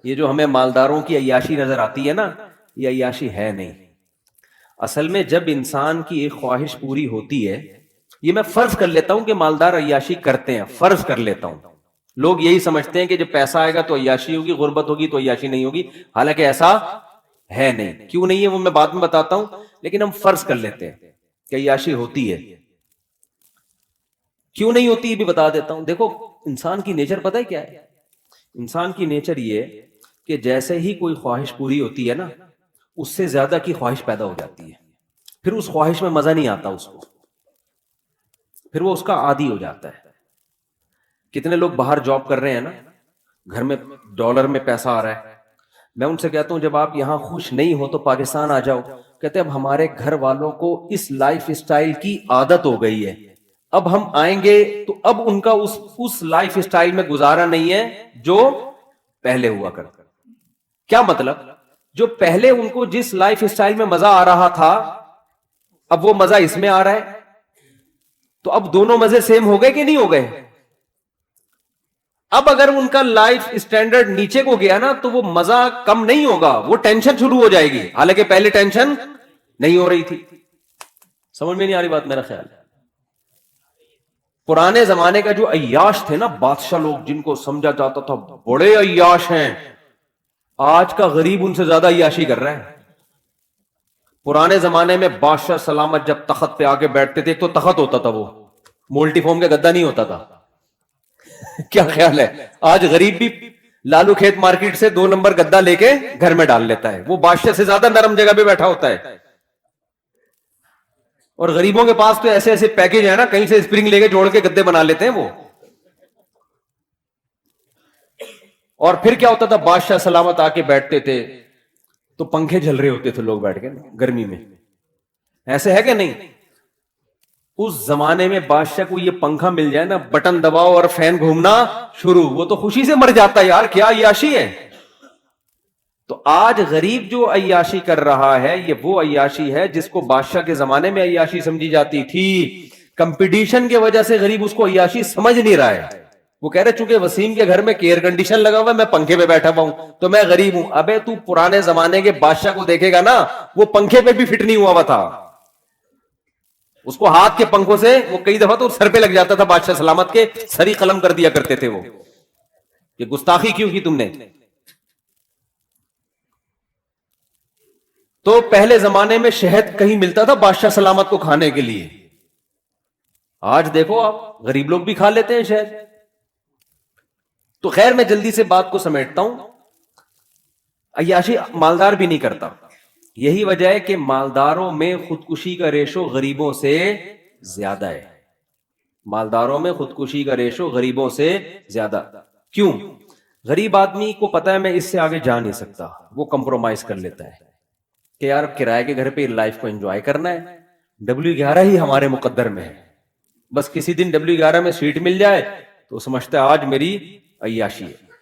یہ جو ہمیں مالداروں کی عیاشی نظر آتی ہے نا، یہ عیاشی ہے نہیں. اصل میں جب انسان کی ایک خواہش پوری ہوتی ہے، یہ میں فرض کر لیتا ہوں کہ مالدار عیاشی کرتے ہیں، فرض کر لیتا ہوں. لوگ یہی سمجھتے ہیں کہ جب پیسہ آئے گا تو عیاشی ہوگی، غربت ہوگی تو عیاشی نہیں ہوگی، حالانکہ ایسا ہے نہیں. کیوں نہیں ہے وہ میں بعد میں بتاتا ہوں، لیکن ہم فرض کر لیتے ہیں کہ عیاشی ہوتی ہے. کیوں نہیں ہوتی یہ بھی بتا دیتا ہوں. دیکھو انسان کی نیچر پتہ ہے کیا ہے؟ انسان کی نیچر یہ کہ جیسے ہی کوئی خواہش پوری ہوتی ہے نا، اس سے زیادہ کی خواہش پیدا ہو جاتی ہے. پھر اس خواہش میں مزہ نہیں آتا اس کو، پھر وہ اس کا عادی ہو جاتا ہے. کتنے لوگ باہر جاب کر رہے ہیں نا، گھر میں ڈالر میں پیسہ آ رہا ہے، میں ان سے کہتا ہوں جب آپ یہاں خوش نہیں ہو تو پاکستان آ جاؤ. کہتے ہیں اب ہمارے گھر والوں کو اس لائف اسٹائل کی عادت ہو گئی ہے، اب ہم آئیں گے تو اب ان کا اس لائف اسٹائل میں گزارا نہیں ہے جو پہلے ہوا کرتا. کیا مطلب؟ جو پہلے ان کو جس لائف اسٹائل میں مزہ آ رہا تھا، اب وہ مزہ اس میں آ رہا ہے، تو اب دونوں مزے سیم ہو گئے کہ نہیں ہو گئے؟ اب اگر ان کا لائف اسٹینڈرڈ نیچے کو گیا نا تو وہ مزہ کم نہیں ہوگا، وہ ٹینشن شروع ہو جائے گی، حالانکہ پہلے ٹینشن نہیں ہو رہی تھی. سمجھ میں نہیں آ رہی بات؟ میرا خیال ہے پرانے زمانے کا جو عیاش تھے نا، بادشاہ لوگ جن کو سمجھا جاتا تھا بڑے عیاش ہیں، آج کا غریب ان سے زیادہ عیاشی کر رہا ہے. پرانے زمانے میں بادشاہ سلامت جب تخت پہ آگے بیٹھتے تھے تو تخت ہوتا تھا، وہ مولٹی فارم کا گدا نہیں ہوتا تھا. کیا خیال ہے؟ آج غریب بھی لالو کھیت مارکیٹ سے 2 نمبر گدا لے کے گھر میں ڈال لیتا ہے، وہ بادشاہ سے زیادہ نرم جگہ پہ بیٹھا ہوتا ہے. اور غریبوں کے پاس تو ایسے ایسے پیکج ہے نا، کہیں سے اسپرنگ لے کے جوڑ کے گدے بنا لیتے ہیں وہ. اور پھر کیا ہوتا تھا، بادشاہ سلامت آ کے بیٹھتے تھے تو پنکھے جل رہے ہوتے تھے، لوگ بیٹھ کے گرمی میں. ایسے ہے کہ نہیں؟ اس زمانے میں بادشاہ کو یہ پنکھا مل جائے نا، بٹن دباؤ اور فین گھومنا شروع، وہ تو خوشی سے مر جاتا ہے، یار کیا عیاشی ہے. تو آج غریب جو عیاشی کر رہا ہے، یہ وہ عیاشی ہے جس کو بادشاہ کے زمانے میں عیاشی سمجھی جاتی تھی. کمپٹیشن کی وجہ سے غریب اس کو عیاشی سمجھ نہیں رہا ہے. وہ کہہ رہے چونکہ وسیم کے گھر میں ایئر کنڈیشن لگا ہوا ہے، میں پنکھے پہ بیٹھا ہوا ہوں تو میں غریب ہوں. ابے تو پرانے زمانے کے بادشاہ کو دیکھے گا نا، وہ پنکھے پہ بھی فٹ نہیں ہوا تھا، اس کو ہاتھ کے پنکھوں سے وہ کئی دفعہ تو سر پہ لگ جاتا تھا، بادشاہ سلامت کے سری قلم کر دیا کرتے تھے وہ، یہ گستاخی کیوں کی تم نے. تو پہلے زمانے میں شہد کہیں ملتا تھا بادشاہ سلامت کو کھانے کے لیے، آج دیکھو آپ غریب لوگ بھی کھا لیتے ہیں شہد. تو خیر میں جلدی سے بات کو سمیٹتا ہوں. عیاشی مالدار بھی نہیں کرتا، یہی وجہ ہے کہ مالداروں میں خودکشی کا ریشو غریبوں سے زیادہ ہے. مالداروں میں خودکشی کا ریشو غریبوں سے زیادہ. کیوں؟ غریب آدمی کو پتا ہے میں اس سے آگے جا نہیں سکتا، وہ کمپرومائز کر لیتا ہے کہ یار کرائے کے گھر پہ لائف کو انجوائے کرنا ہے، W11 ہی ہمارے مقدر میں ہے، بس کسی دن W11 میں سیٹ مل جائے تو سمجھتا ہے آج میری عیاشی ہے،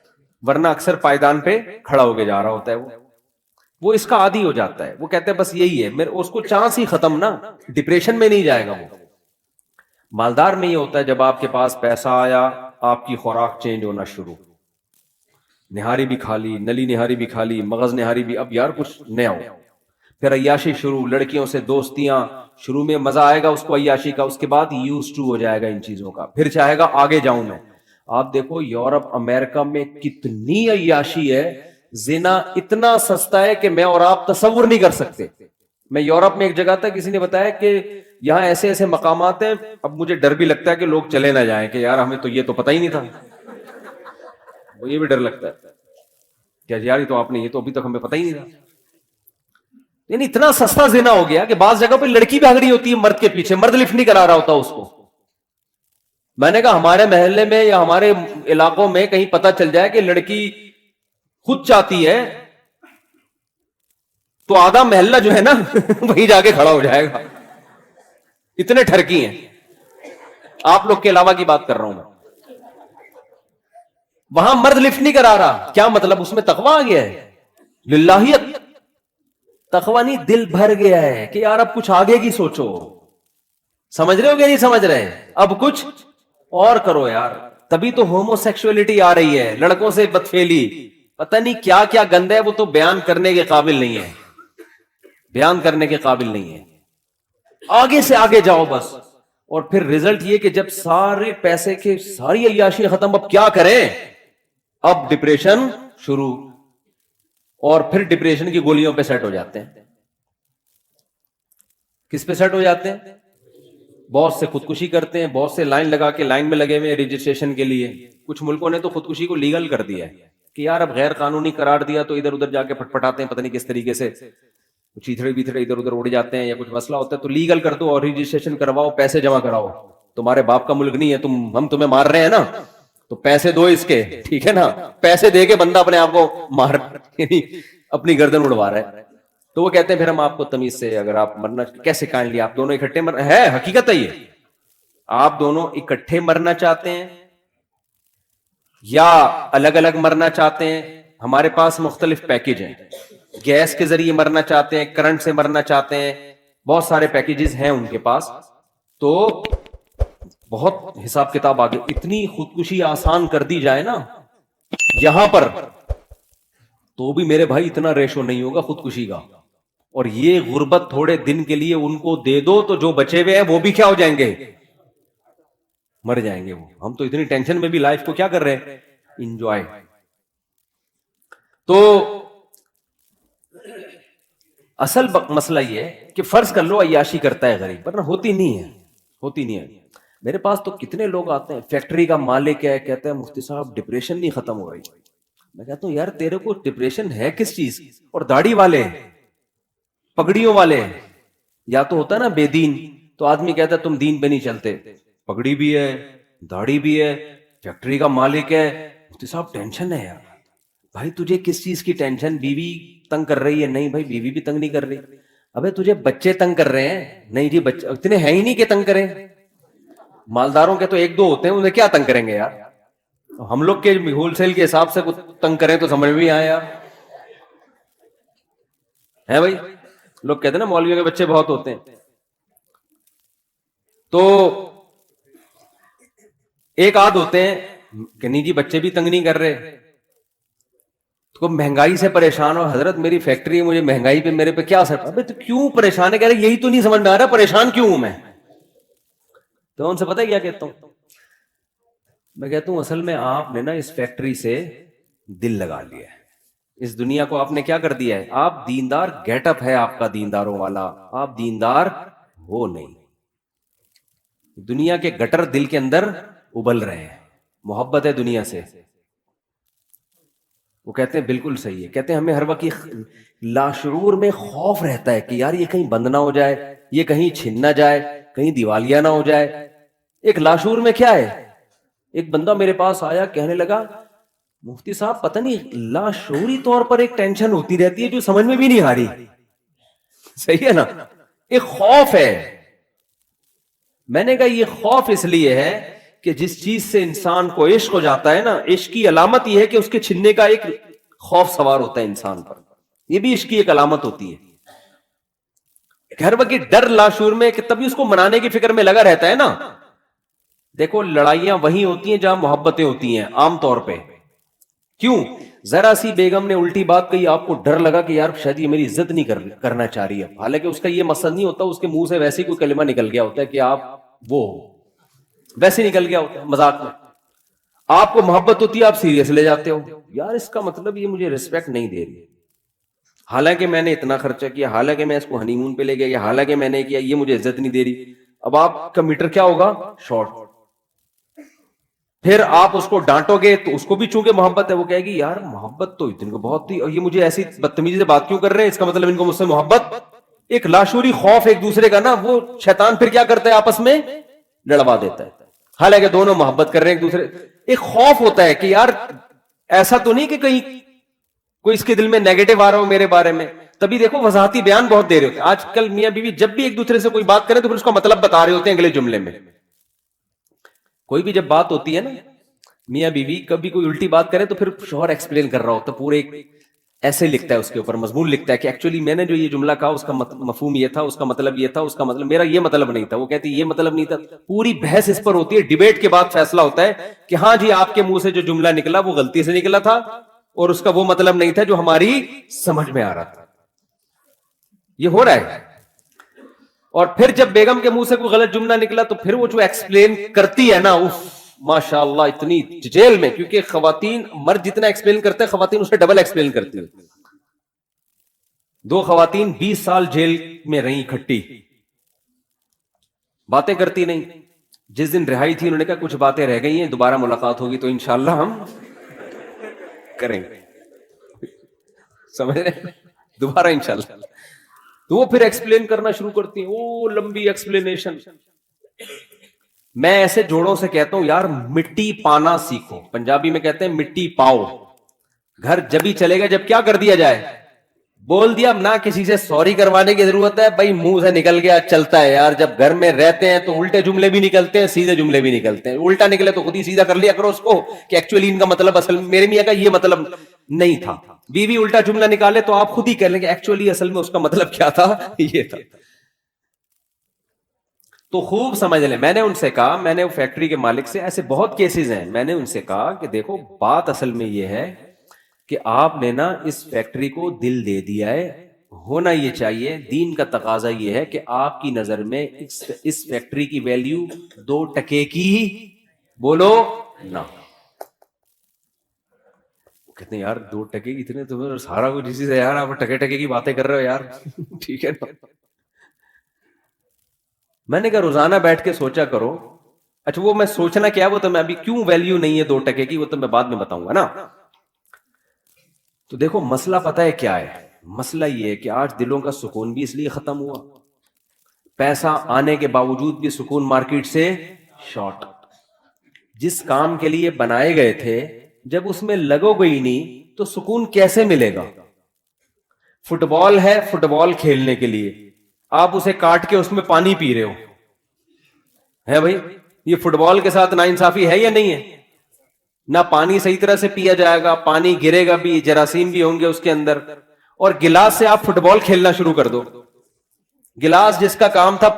ورنہ اکثر پائیدان پہ کھڑا ہو کے جا رہا ہوتا ہے. وہ اس کا عادی ہو جاتا ہے، وہ کہتے ہیں بس یہی ہے، اس کو چانس ہی ختم نا، ڈپریشن میں نہیں جائے گا وہ. مالدار میں یہ ہوتا ہے جب آپ کے پاس پیسہ آیا، آپ کی خوراک چینج ہونا شروع، نہاری بھی کھا لی، نلی نہاری بھی کھا لی، مغز نہاری بھی، اب یار کچھ نیا ہو. پھر عیاشی شروع، لڑکیوں سے دوستیاں، شروع میں مزہ آئے گا اس کو عیاشی کا، اس کے بعد یوز ٹو ہو جائے گا ان چیزوں کا، پھر چاہے گا آگے جاؤں میں. آپ دیکھو یورپ امریکہ میں کتنی عیاشی ہے، زنا اتنا سستا ہے کہ میں اور آپ تصور نہیں کر سکتے. میں یورپ میں ایک جگہ تھا، کسی نے بتایا کہ یہاں ایسے ایسے مقامات ہیں، اب مجھے ڈر بھی لگتا ہے کہ لوگ چلے نہ جائیں کہ یار ہمیں تو یہ تو پتہ ہی نہیں تھا. یہ بھی ڈر لگتا ہے کہ یار یہ تو آپ نے، یہ تو ابھی تک ہمیں پتہ ہی نہیں تھا. یعنی اتنا سستا زنا ہو گیا کہ بعض جگہ پہ لڑکی بھاگ رہی ہوتی ہے مرد کے پیچھے، مرد لفٹ نہیں کرا رہا ہوتا اس کو. میں نے کہا ہمارے محلے میں یا ہمارے علاقوں میں کہیں پتہ چل جائے کہ لڑکی خود چاہتی ہے تو آدھا محلہ جو ہے نا وہیں جا کے کھڑا ہو جائے گا، اتنے ٹھرکی ہیں. آپ لوگ کے علاوہ کی بات کر رہا ہوں میں. وہاں مرد لفٹ نہیں کرا رہا، کیا مطلب؟ اس میں تقویٰ آ گیا ہے، للہیت. تقویٰ نہیں، دل بھر گیا ہے کہ یار اب کچھ آگے کی سوچو. سمجھ رہے ہو کہ نہیں سمجھ رہے؟ اب کچھ اور کرو یار. تبھی تو ہومو سیکسولیٹی آ رہی ہے، لڑکوں سے بدفعلی. پتہ نہیں کیا کیا گند ہے، وہ تو بیان کرنے کے قابل نہیں ہے، بیان کرنے کے قابل نہیں ہے. آگے سے آگے جاؤ بس. اور پھر رزلٹ یہ کہ جب سارے پیسے کے ساری عیاشی ختم، اب کیا کریں؟ اب ڈپریشن شروع، اور پھر ڈپریشن کی گولیوں پہ سیٹ ہو جاتے ہیں. کس پہ سیٹ ہو جاتے ہیں؟ بہت سے خودکشی کرتے ہیں، بہت سے لائن لگا کے لائن میں لگے ہوئے رجسٹریشن کے لیے. کچھ ملکوں نے تو خودکشی کو لیگل کر دیا ہے کہ یار اب غیر قانونی قرار دیا تو ادھر ادھر جا کے پٹپٹاتے ہیں، پتہ نہیں کس طریقے سے چیتھڑے بیتھڑے ادھر ادھر اڑ جاتے ہیں، یا کچھ مسئلہ ہوتا ہے تو لیگل کر دو اور رجسٹریشن کرواؤ، پیسے جمع کراؤ. تمہارے باپ کا ملک نہیں ہے، ہم تمہیں مار رہے ہیں نا تو پیسے دو اس کے، ٹھیک ہے نا. پیسے دے کے بندہ اپنے آپ کو مار یعنی اپنی گردن اڑوا رہا ہے. تو وہ کہتے ہیں پھر ہم آپ کو تمیز سے، اگر آپ مرنا کیسے کائنڈلی آپ دونوں اکٹھے ہے حقیقت ہے یہ، آپ دونوں اکٹھے مرنا چاہتے ہیں یا الگ الگ مرنا چاہتے ہیں؟ ہمارے پاس مختلف پیکیج ہیں. گیس کے ذریعے مرنا چاہتے ہیں، کرنٹ سے مرنا چاہتے ہیں، بہت سارے پیکیجز ہیں ان کے پاس. تو بہت حساب کتاب آگے، اتنی خودکشی آسان کر دی جائے نا یہاں پر تو بھی میرے بھائی اتنا ریشو نہیں ہوگا خودکشی کا. اور یہ غربت تھوڑے دن کے لیے ان کو دے دو تو جو بچے ہوئے ہیں وہ بھی کیا ہو جائیں گے؟ مر جائیں گے وہ. ہم تو اتنی ٹینشن میں بھی لائف کو کیا کر رہے ہیں؟ انجوائے. تو اصل مسئلہ یہ ہے کہ فرض کر لو عیاشی کرتا ہے غریب، ورنہ ہوتی نہیں ہے، ہوتی نہیں ہے. میرے پاس تو کتنے لوگ آتے ہیں، فیکٹری کا مالک ہے، کہتے ہیں مفتی صاحب ڈپریشن نہیں ختم ہو رہی. میں کہتا ہوں یار تیرے کو ڈپریشن ہے کس چیز؟ اور داڑھی والے پگڑیوں والے، یا تو ہوتا ہے نا بے دین، تو آدمی کہتا ہے تم دین پہ نہیں چلتے، پگڑی بھی ہے، داڑھی بھی ہے، فیکٹری کا مالک ہے، مفتی صاحب ٹینشن ہے. یار بھائی تجھے کس چیز کی ٹینشن؟ بیوی تنگ کر رہی ہے؟ نہیں بھائی بیوی بھی تنگ نہیں کر رہی. ابے تجھے بچے تنگ کر رہے ہیں؟ نہیں جی بچے اتنے ہیں ہی نہیں کہ تنگ کریں. مالداروں کے تو ایک دو ہوتے ہیں، انہیں کیا تنگ کریں گے یار. ہم لوگ کے ہول سیل کے حساب سے تنگ کریں تو سمجھ میں آیا ہے بھائی. لوگ کہتے ہیں نا مولویوں کے بچے بہت ہوتے ہیں. تو ایک آدھ ہوتے ہیں کہ نہیں جی بچے بھی تنگ نہیں کر رہے، تو مہنگائی سے پریشان ہو، حضرت میری فیکٹری ہے، مجھے مہنگائی پہ میرے پہ کیا اثر؟ ابے تو کیوں پریشان ہے؟ کہہ رہے یہی تو نہیں سمجھ میں آ رہا پریشان کیوں ہوں میں. تو ان سے پتہ ہے کیا کہتا ہوں میں؟ کہتا ہوں اصل میں آپ نے نا اس فیکٹری سے دل لگا لیا ہے، اس دنیا کو آپ نے کیا کر دیا ہے؟ آپ دیندار، گیٹ اپ ہے آپ کا دینداروں والا، آپ دیندار ہو نہیں. دنیا کے گٹر دل کے اندر ابل رہے ہیں، محبت ہے دنیا سے. وہ کہتے ہیں بالکل صحیح ہے. کہتے ہیں ہمیں ہر وقت لاشعور میں خوف رہتا ہے کہ یار یہ کہیں بند نہ ہو جائے، یہ کہیں چھن نہ جائے، کہیں دیوالیہ نہ ہو جائے. ایک لاشعور میں کیا ہے؟ ایک بندہ میرے پاس آیا، کہنے لگا مفتی صاحب پتہ نہیں لاشعوری طور پر ایک ٹینشن ہوتی رہتی ہے جو سمجھ میں بھی نہیں آ رہی. صحیح ہے نا؟ ایک خوف ہے. میں نے کہا یہ خوف اس لیے ہے کہ جس چیز سے انسان کو عشق ہو جاتا ہے نا، عشق کی علامت یہ ہے کہ اس کے چھننے کا ایک خوف سوار ہوتا ہے انسان پر. یہ بھی عشق کی ایک علامت ہوتی ہے. ہر وقت ڈر لاشعور میں کہ تبھی اس کو منانے کی فکر میں لگا رہتا ہے نا. دیکھو لڑائیاں وہیں ہوتی ہیں جہاں محبتیں ہوتی ہیں عام طور پہ. کیوں؟ ذرا سی بیگم نے الٹی بات کہی، آپ کو ڈر لگا کہ یار شاید یہ میری عزت نہیں کرنا چاہ رہی ہے. حالانکہ اس کا یہ مقصد نہیں ہوتا، اس کے منہ سے ویسے ہی کوئی کلمہ نکل گیا ہوتا ہے کہ آپ وہ ویسے نکل گیا ہوتا ہے مذاق میں. آپ کو محبت ہوتی ہے، آپ سیریس لے جاتے ہو، یار اس کا مطلب یہ مجھے ریسپیکٹ نہیں دے رہی، حالانکہ میں نے اتنا خرچہ کیا، حالانکہ میں اس کو ہنی مون پہ لے گیا، حالانکہ میں نے کیا، یہ مجھے عزت نہیں دے رہی. اب آپ کا میٹر کیا ہوگا؟ شارٹ. پھر آپ اس کو ڈانٹو گے تو اس کو بھی چونکہ محبت ہے، وہ کہے گی یار محبت تو اتنی کو بہت تھی اور یہ مجھے ایسی بدتمیزی سے بات کیوں کر رہے ہیں، اس کا مطلب ان کو مجھ سے محبت. ایک لاشعوری خوف ایک دوسرے کا نا، وہ شیطان پھر کیا کرتا ہے؟ آپس میں لڑوا دیتا ہے، حالانکہ دونوں محبت کر رہے ہیں ایک دوسرے. ایک خوف ہوتا ہے کہ یار ایسا تو نہیں کہ کہیں کوئی اس کے دل میں نیگیٹو آ رہا ہو میرے بارے میں. تبھی دیکھو وضاحتی بیان بہت دے رہے ہوتے ہیں آج کل. میاں بیوی جب بھی ایک دوسرے سے کوئی بات کریں تو پھر اس کا مطلب بتا رہے ہوتے ہیں اگلے جملے میں. کوئی بھی جب بات ہوتی ہے نا میاں بیوی، کبھی کوئی الٹی بات کرے تو پھر شوہر ایکسپلین کر رہا ہوتا ہے، پورے ایسے لکھتا ہے اس کے اوپر مضمون لکھتا ہے کہ ایکچولی میں نے جو یہ جملہ کہا اس کا مفہوم یہ تھا، اس کا مطلب یہ تھا، اس کا مطلب میرا یہ مطلب نہیں تھا، وہ کہتی یہ مطلب نہیں تھا. پوری بحث اس پر ہوتی ہے. ڈیبیٹ کے بعد فیصلہ ہوتا ہے کہ ہاں جی آپ کے منہ سے جو جملہ نکلا وہ غلطی سے نکلا تھا اور اس کا وہ مطلب نہیں تھا جو ہماری سمجھ میں آ رہا تھا. یہ ہو رہا ہے. اور پھر جب بیگم کے منہ سے کوئی غلط جملہ نکلا تو پھر وہ جو ایکسپلین کرتی ہے نا, اف ماشاء اللہ اتنی جیل میں, کیونکہ خواتین مرد جتنا ایکسپلین کرتے ہیں خواتین اسے ڈبل ایکسپلین کرتی ہیں. 2 خواتین 20 سال جیل میں رہیں اکٹھی, باتیں کرتی نہیں. جس دن رہائی تھی انہوں نے کہا کچھ باتیں رہ گئی ہیں, دوبارہ ملاقات ہوگی تو انشاءاللہ ہم کریں گے. سمجھ رہے ہیں, دوبارہ انشاءاللہ. تو وہ پھر ایکسپلین کرنا شروع کرتی ہیں, وہ لمبی ایکسپلینیشن. میں ایسے جوڑوں سے کہتا ہوں یار مٹی پانا سیکھو. پنجابی میں کہتے ہیں مٹی پاؤ. گھر جبھی چلے گا جب کیا کر دیا جائے, بول دیا. نہ کسی سے سوری کروانے کی ضرورت ہے بھائی, منہ سے نکل گیا چلتا ہے یار. جب گھر میں رہتے ہیں تو الٹے جملے بھی نکلتے ہیں, سیدھے جملے بھی نکلتے ہیں. الٹا نکلے تو خود ہی سیدھا کر لیا کرو اس کو کہ ایکچولی ان کا مطلب اصل میں میرے میاں کا یہ مطلب نہیں تھا. بیوی الٹا جملہ نکالے تو آپ خود ہی کہہ لیں گے ایکچولی اصل میں اس کا مطلب کیا تھا, یہ تھا. تو خوب سمجھ لیں. میں نے ان سے کہا, میں نے فیکٹری کے مالک سے, ایسے بہت کیسز ہیں, میں نے ان سے کہا کہ دیکھو بات اصل میں یہ ہے کہ آپ نے نا اس فیکٹری کو دل دے دیا ہے. ہونا یہ چاہیے, دین کا تقاضا یہ ہے کہ آپ کی نظر میں اس فیکٹری کی ویلیو 2 ٹکے کی بولو نا. کہتے ہیں یار 2 ٹکے اتنے تو سارا کچھ اسی سے یار, آپ ٹکے ٹکے کی باتیں کر رہے ہو یار. ٹھیک ہے نا. میں نے کہا روزانہ بیٹھ کے سوچا کرو. اچھا وہ میں سوچنا کیا, وہ تو میں ابھی کیوں ویلیو نہیں ہے 2 ٹکے کی وہ تو میں بعد میں بتاؤں گا نا. تو دیکھو مسئلہ پتہ ہے کیا ہے, مسئلہ یہ ہے کہ آج دلوں کا سکون بھی اس لیے ختم ہوا, پیسہ آنے کے باوجود بھی سکون مارکیٹ سے شارٹ. جس کام کے لیے بنائے گئے تھے جب اس میں لگو گئی نہیں تو سکون کیسے ملے گا. فٹ بال ہے, فٹ بال کھیلنے کے لیے آپ اسے کاٹ کے اس میں پانی پی رہے ہو, ہے بھائی یہ فٹ بال کے ساتھ ناانصافی ہے یا نہیں ہے. نہ پانی صحیح طرح سے پیا جائے گا, پانی گرے گا بھی, جراثیم بھی ہوں گے اس کے اندر. اور گلاس سے آپ فٹ بال کھیلنا شروع کر دو. گلاس جس کا کام تھا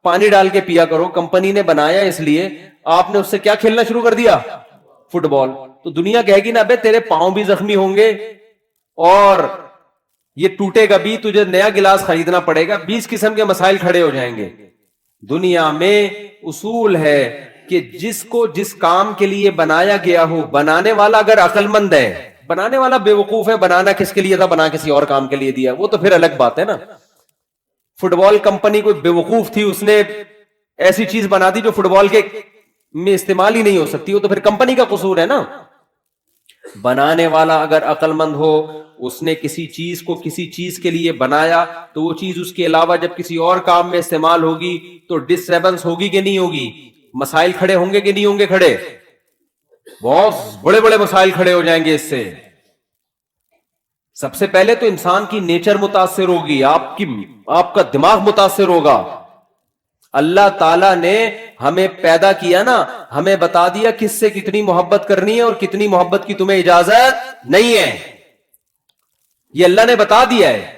پانی ڈال کے پیا کرو, کمپنی نے بنایا اس لیے, آپ نے اس سے کیا کھیلنا شروع کر دیا, فٹ بال. تو دنیا کہے گی نا بے تیرے پاؤں بھی زخمی ہوں گے اور یہ ٹوٹے گا بھی, تجھے نیا گلاس خریدنا پڑے گا. 20 قسم کے مسائل کھڑے ہو جائیں گے. دنیا میں اصول ہے کہ جس کو جس کام کے لیے بنایا گیا ہو, بنانے والا اگر عقل مند ہے, بنانے والا بے وقوف ہے, بنانا کس کے لیے تھا, بنا کسی اور کام کے لیے دیا, وہ تو پھر الگ بات ہے نا. فٹ بال کمپنی کوئی بے وقوف تھی, اس نے ایسی چیز بنا دی جو فٹ بال کے میں استعمال ہی نہیں ہو سکتی, وہ تو پھر کمپنی کا قصور ہے نا. بنانے والا اگر عقل مند ہو, اس نے کسی چیز کو کسی چیز کے لیے بنایا تو وہ چیز اس کے علاوہ جب کسی اور کام میں استعمال ہوگی تو ڈسٹربنس ہوگی کہ نہیں ہوگی, مسائل کھڑے ہوں گے کہ نہیں ہوں گے کھڑے, بہت بڑے بڑے مسائل کھڑے ہو جائیں گے اس سے. سب سے پہلے تو انسان کی نیچر متاثر ہوگی, آپ کا دماغ متاثر ہوگا. اللہ تعالیٰ نے ہمیں پیدا کیا نا, ہمیں بتا دیا کس سے کتنی محبت کرنی ہے اور کتنی محبت کی تمہیں اجازت نہیں ہے, یہ اللہ نے بتا دیا ہے.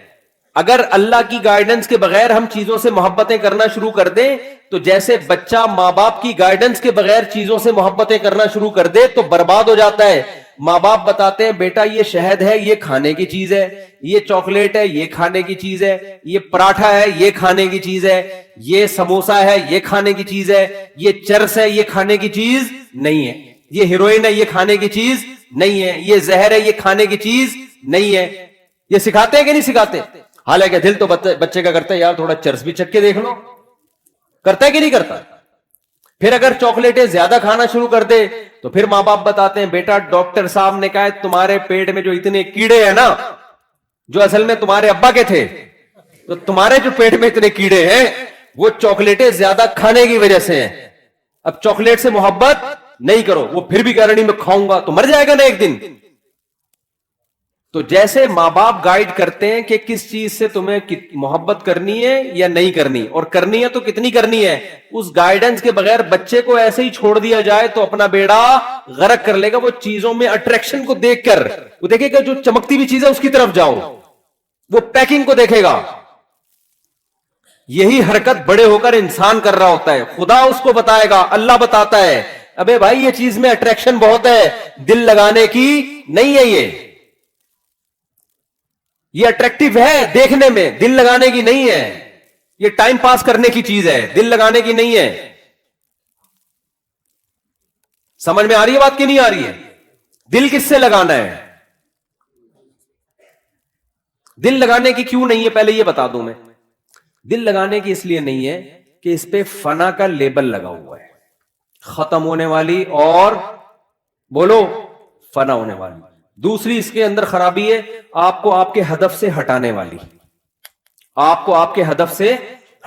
اگر اللہ کی گائیڈنس کے بغیر ہم چیزوں سے محبتیں کرنا شروع کر دیں تو جیسے بچہ ماں باپ کی گائیڈنس کے بغیر چیزوں سے محبتیں کرنا شروع کر دے تو برباد ہو جاتا ہے. ماں باپ بتاتے ہیں بیٹا یہ شہد ہے, یہ کھانے کی چیز ہے, یہ چاکلیٹ ہے, یہ کھانے کی چیز ہے, یہ پراٹھا ہے, یہ کھانے کی چیز ہے, یہ سموسا ہے, یہ کھانے کی چیز ہے, یہ چرس ہے, یہ کھانے کی چیز نہیں ہے, یہ ہیروئن ہے, یہ کھانے کی چیز نہیں ہے, یہ زہر ہے, یہ کھانے کی چیز نہیں ہے. یہ سکھاتے ہیں کہ نہیں سکھاتے؟ حالانکہ دل تو بچے کا کرتا ہے یار تھوڑا چرس بھی چکھ کے دیکھ لو, کرتا ہے کہ نہیں کرتا. پھر اگر چاکلیٹیں زیادہ کھانا شروع کر دے تو پھر ماں باپ بتاتے ہیں بیٹا ڈاکٹر صاحب نے کہا ہے تمہارے پیٹ میں جو اتنے کیڑے ہیں نا, جو اصل میں تمہارے ابا کے تھے, تو تمہارے جو پیٹ میں اتنے کیڑے ہیں وہ چاکلیٹیں زیادہ کھانے کی وجہ سے ہیں. اب چاکلیٹ سے محبت نہیں کرو, وہ پھر بھی کہہ رہا نہیں میں کھاؤں گا, تو مر جائے گا نا ایک دن. تو جیسے ماں باپ گائیڈ کرتے ہیں کہ کس چیز سے تمہیں محبت کرنی ہے یا نہیں کرنی, اور کرنی ہے تو کتنی کرنی ہے, اس گائیڈنس کے بغیر بچے کو ایسے ہی چھوڑ دیا جائے تو اپنا بیڑا غرق کر لے گا. وہ چیزوں میں اٹریکشن کو دیکھ کر وہ دیکھے گا جو چمکتی بھی چیز ہے اس کی طرف جاؤ, وہ پیکنگ کو دیکھے گا. یہی حرکت بڑے ہو کر انسان کر رہا ہوتا ہے. خدا اس کو بتائے گا, اللہ بتاتا ہے ابے بھائی یہ چیز میں اٹریکشن بہت ہے, دل لگانے کی نہیں ہے, یہ یہ اٹریکٹو ہے دیکھنے میں, دل لگانے کی نہیں ہے. یہ ٹائم پاس کرنے کی چیز ہے, دل لگانے کی نہیں ہے. سمجھ میں آ رہی ہے بات کہ نہیں آ رہی ہے؟ دل کس سے لگانا ہے؟ دل لگانے کی کیوں نہیں ہے پہلے یہ بتا دوں میں. دل لگانے کی اس لیے نہیں ہے کہ اس پہ فنا کا لیبل لگا ہوا ہے, ختم ہونے والی اور بولو فنا ہونے والی. دوسری اس کے اندر خرابی ہے, آپ کو آپ کے ہدف سے ہٹانے والی, آپ کو آپ کے ہدف سے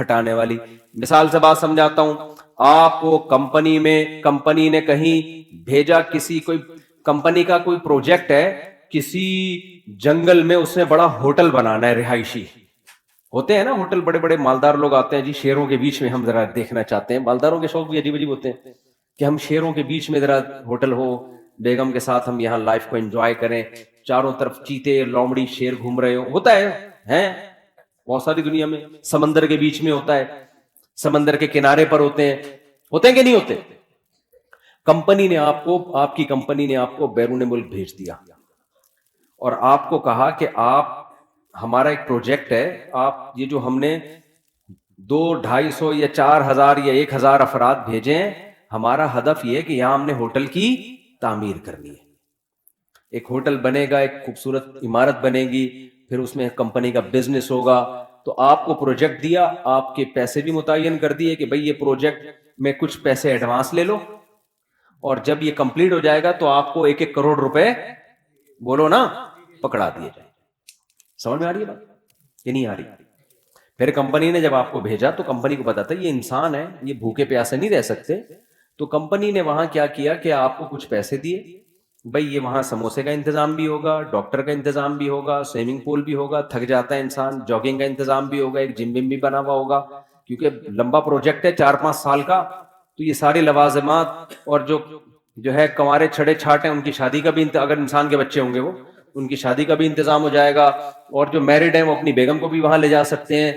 ہٹانے والی. مثال سے بات سمجھاتا ہوں. آپ کو کمپنی نے کہیں بھیجا, کسی کوئی کمپنی کا کوئی پروجیکٹ ہے, کسی جنگل میں اس نے بڑا ہوٹل بنانا ہے, رہائشی ہوتے ہیں نا ہوٹل, بڑے بڑے مالدار لوگ آتے ہیں جی, شیروں کے بیچ میں ہم ذرا دیکھنا چاہتے ہیں. مالداروں کے شوق بھی عجیب عجیب ہوتے ہیں کہ ہم شیروں کے بیچ میں ذرا ہوٹل ہو, بیگم کے ساتھ ہم یہاں لائف کو انجوائے کریں, چاروں طرف چیتے لومڑی شیر گھوم رہے ہو. ہوتا ہے بہت ساری دنیا میں. سمندر کے بیچ میں ہوتا ہے, سمندر کے کنارے پر ہوتے ہیں کہ نہیں ہوتے. کمپنی نے آپ کی کمپنی نے آپ کو بیرون ملک بھیج دیا اور آپ کو کہا کہ آپ, ہمارا ایک پروجیکٹ ہے, آپ یہ جو ہم نے 200-250 یا 4000 یا 1000 افراد بھیجے ہیں, ہمارا ہدف یہ ہے کہ یہاں ہم نے ہوٹل کی تعمیر کرنی ہے. ایک ہوٹل بنے گا, ایک خوبصورت عمارت بنے گی, پھر اس میں کمپنی کا بزنس ہوگا. تو آپ کو پروجیکٹ دیا, آپ کے پیسے بھی متعین کر دیے کہ بھئی یہ پروجیکٹ میں کچھ پیسے ایڈوانس لے لو, اور جب یہ کمپلیٹ ہو جائے گا تو آپ کو 1-1 کروڑ روپے بولو نا پکڑا دیے جائے. سمجھ میں آ رہی ہے بات کہ نہیں آ رہی؟ پھر کمپنی نے جب آپ کو بھیجا تو کمپنی کو پتا تھا یہ انسان ہے, یہ بھوکے پیاسے نہیں رہ سکتے. تو کمپنی نے وہاں کیا کیا کہ آپ کو کچھ پیسے دیے, بھئی یہ وہاں سموسے کا انتظام بھی ہوگا, ڈاکٹر کا انتظام بھی ہوگا, سوئمنگ پول بھی ہوگا, تھک جاتا ہے انسان, جاگنگ کا انتظام بھی ہوگا, ایک جم بھی بنا ہوا ہوگا, کیونکہ لمبا پروجیکٹ ہے 4-5 سال کا. تو یہ سارے لوازمات, اور جو ہے کنوارے چھڑے چھاٹ ہیں ان کی شادی کا بھی, اگر انسان کے بچے ہوں گے وہ ان کی شادی کا بھی انتظام ہو جائے گا, اور جو میرڈ ہیں وہ اپنی بیگم کو بھی وہاں لے جا سکتے ہیں.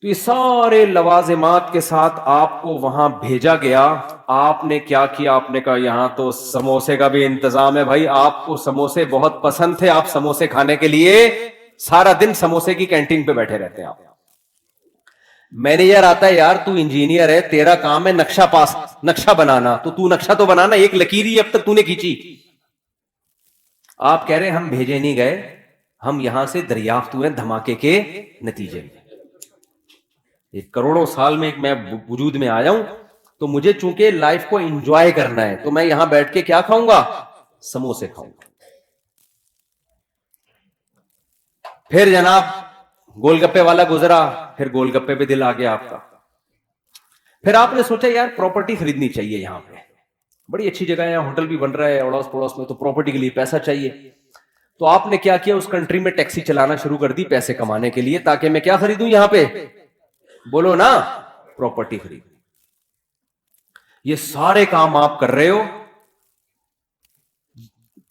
تو یہ سارے لوازمات کے ساتھ آپ کو وہاں بھیجا گیا. آپ نے کیا کیا, آپ نے کہا یہاں تو سموسے کا بھی انتظام ہے. بھائی آپ کو سموسے بہت پسند تھے, آپ سموسے کھانے کے لیے سارا دن سموسے کی کینٹین پہ بیٹھے رہتے ہیں. آپ مینیجر آتا ہے, یار تو انجینئر ہے, تیرا کام ہے نقشہ بنانا, تو نقشہ تو بنانا, ایک لکیر ہی اب تک تو نے کھینچی. آپ کہہ رہے ہم بھیجے نہیں گئے, ہم یہاں سے دریافت ہوئے دھماکے کے نتیجے میں. ایک کروڑوں سال میں میں وجود میں آیا ہوں, تو مجھے چونکہ لائف کو انجوائے کرنا ہے, تو میں یہاں بیٹھ کے کیا کھاؤں گا, سموسے کھاؤں گا. پھر جناب گول گپے والا گزرا, پھر گول گپے پہ دل آ گیا آپ کا. پھر آپ نے سوچا یار پراپرٹی خریدنی چاہیے, یہاں پہ بڑی اچھی جگہ ہے, یہاں ہوٹل بھی بن رہا ہے اڑوس پڑوس میں, تو پراپرٹی کے لیے پیسہ چاہیے. تو آپ نے کیا کیا, اس کنٹری میں ٹیکسی چلانا شروع کر دی پیسے کمانے کے لیے, تاکہ میں کیا خریدوں یہاں پہ, بولو نا پراپرٹی خریدوں. یہ سارے کام آپ کر رہے ہو,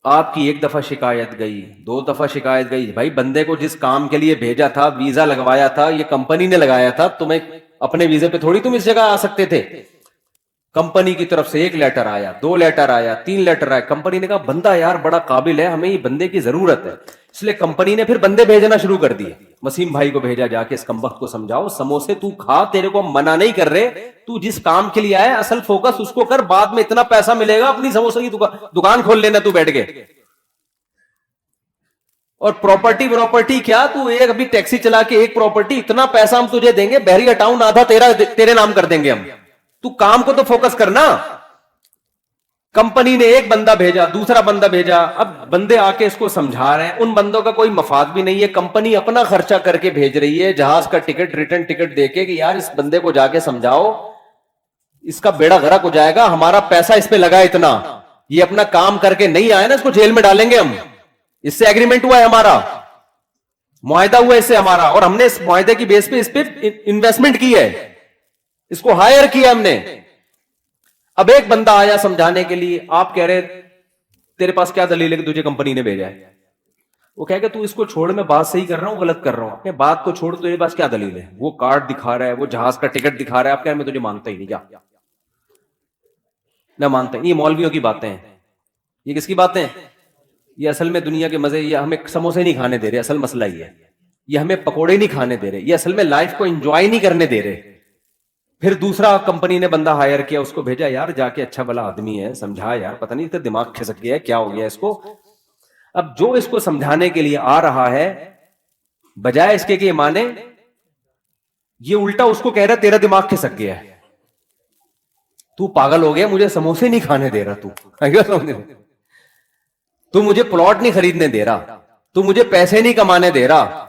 آپ کی 1 دفعہ شکایت گئی, 2 دفعہ شکایت گئی. بھائی بندے کو جس کام کے لیے بھیجا تھا, ویزا لگوایا تھا, یہ کمپنی نے لگایا تھا, تمہیں اپنے ویزے پہ تھوڑی تم اس جگہ آ سکتے تھے. کمپنی کی طرف سے 1 لیٹر آیا, 2 لیٹر آیا, 3 لیٹر آیا. کمپنی نے کہا بندہ یار بڑا قابل ہے, ہمیں یہ بندے کی ضرورت ہے. اس لیے کمپنی نے پھر بندے بھیجنا شروع کر دیے. وسیم بھائی کو بھیجا, جا کے اس کمبخت کو سمجھاؤ, سموسے تو کھا, تیرے کو منع نہیں کر رہے, تو جس کام کے لیے آیا اصل فوکس اس کو کر, بعد میں اتنا پیسہ ملے گا اپنی سموسے کی دکان کھول لینا تو بیٹھ گئے. اور پراپرٹی کیا, تو ایک ابھی ٹیکسی چلا کے ایک پراپرٹی, اتنا پیسہ ہم تجھے دیں گے, بحریہ ٹاؤن آدھا تیرے نام کر دیں گے ہم. تو کام کو تو فوکس کرنا. کمپنی نے 1 بندہ بھیجا, دوسرا بندہ بھیجا, اب بندے آ کے اس کو سمجھا رہے ہیں, ان بندوں کا کوئی مفاد بھی نہیں ہے. کمپنی اپنا خرچہ کر کے بھیج رہی ہے, جہاز کا ٹکٹ, ریٹرن ٹکٹ دے کے, کہ یار اس بندے کو جا کے سمجھاؤ, اس کا بیڑا غرق ہو جائے گا, ہمارا پیسہ اس پہ لگا اتنا, یہ اپنا کام کر کے نہیں آئے نا, اس کو جیل میں ڈالیں گے ہم. اس سے ایگریمنٹ ہوا ہے, ہمارا معاہدہ ہوا ہے اس سے ہمارا, اور ہم نے اس معاہدے کی بیس پہ اس پہ انویسٹمنٹ کی ہے, اس کو ہائر کیا ہم نے. اب ایک بندہ آیا سمجھانے کے لیے, آپ کہہ رہے تیرے پاس کیا دلیل ہے کہ تجھے کمپنی نے بھیجا ہے. وہ کہے کہ تو اس کو چھوڑ, میں بات صحیح کر رہا ہوں غلط کر رہا ہوں. اپنے بات کو چھوڑ, تیرے پاس کیا دلیل ہے, وہ کارڈ دکھا رہا ہے, وہ جہاز کا ٹکٹ دکھا رہا ہے, آپ کہہ رہے میں تجھے مانتا ہی نہیں, کیا میں مانتا ہی نہیں. یہ مولویوں کی باتیں ہیں, یہ کس کی باتیں ہیں, یہ اصل میں دنیا کے مزے، یہ ہمیں سموسے نہیں کھانے دے رہے، اصل مسئلہ یہ ہے، یہ ہمیں پکوڑے نہیں کھانے دے رہے، یہ اصل میں لائف کو انجوائے نہیں کرنے دے رہے. پھر دوسرا کمپنی نے بندہ ہائر کیا، اس کو بھیجا، یار جا کے اچھا بھلا آدمی ہے، سمجھا یار، پتہ نہیں تو دماغ کھسک گیا ہے، کیا ہو گیا اس کو. اب جو اس کو سمجھانے کے لیے آ رہا ہے، بجائے اس کے کہ مانے، یہ الٹا اس کو کہہ رہا تیرا دماغ کھسک گیا ہے، تو پاگل ہو گیا، مجھے سموسے نہیں کھانے دے رہا، تو مجھے پلاٹ نہیں خریدنے دے رہا، تو مجھے پیسے نہیں کمانے دے رہا.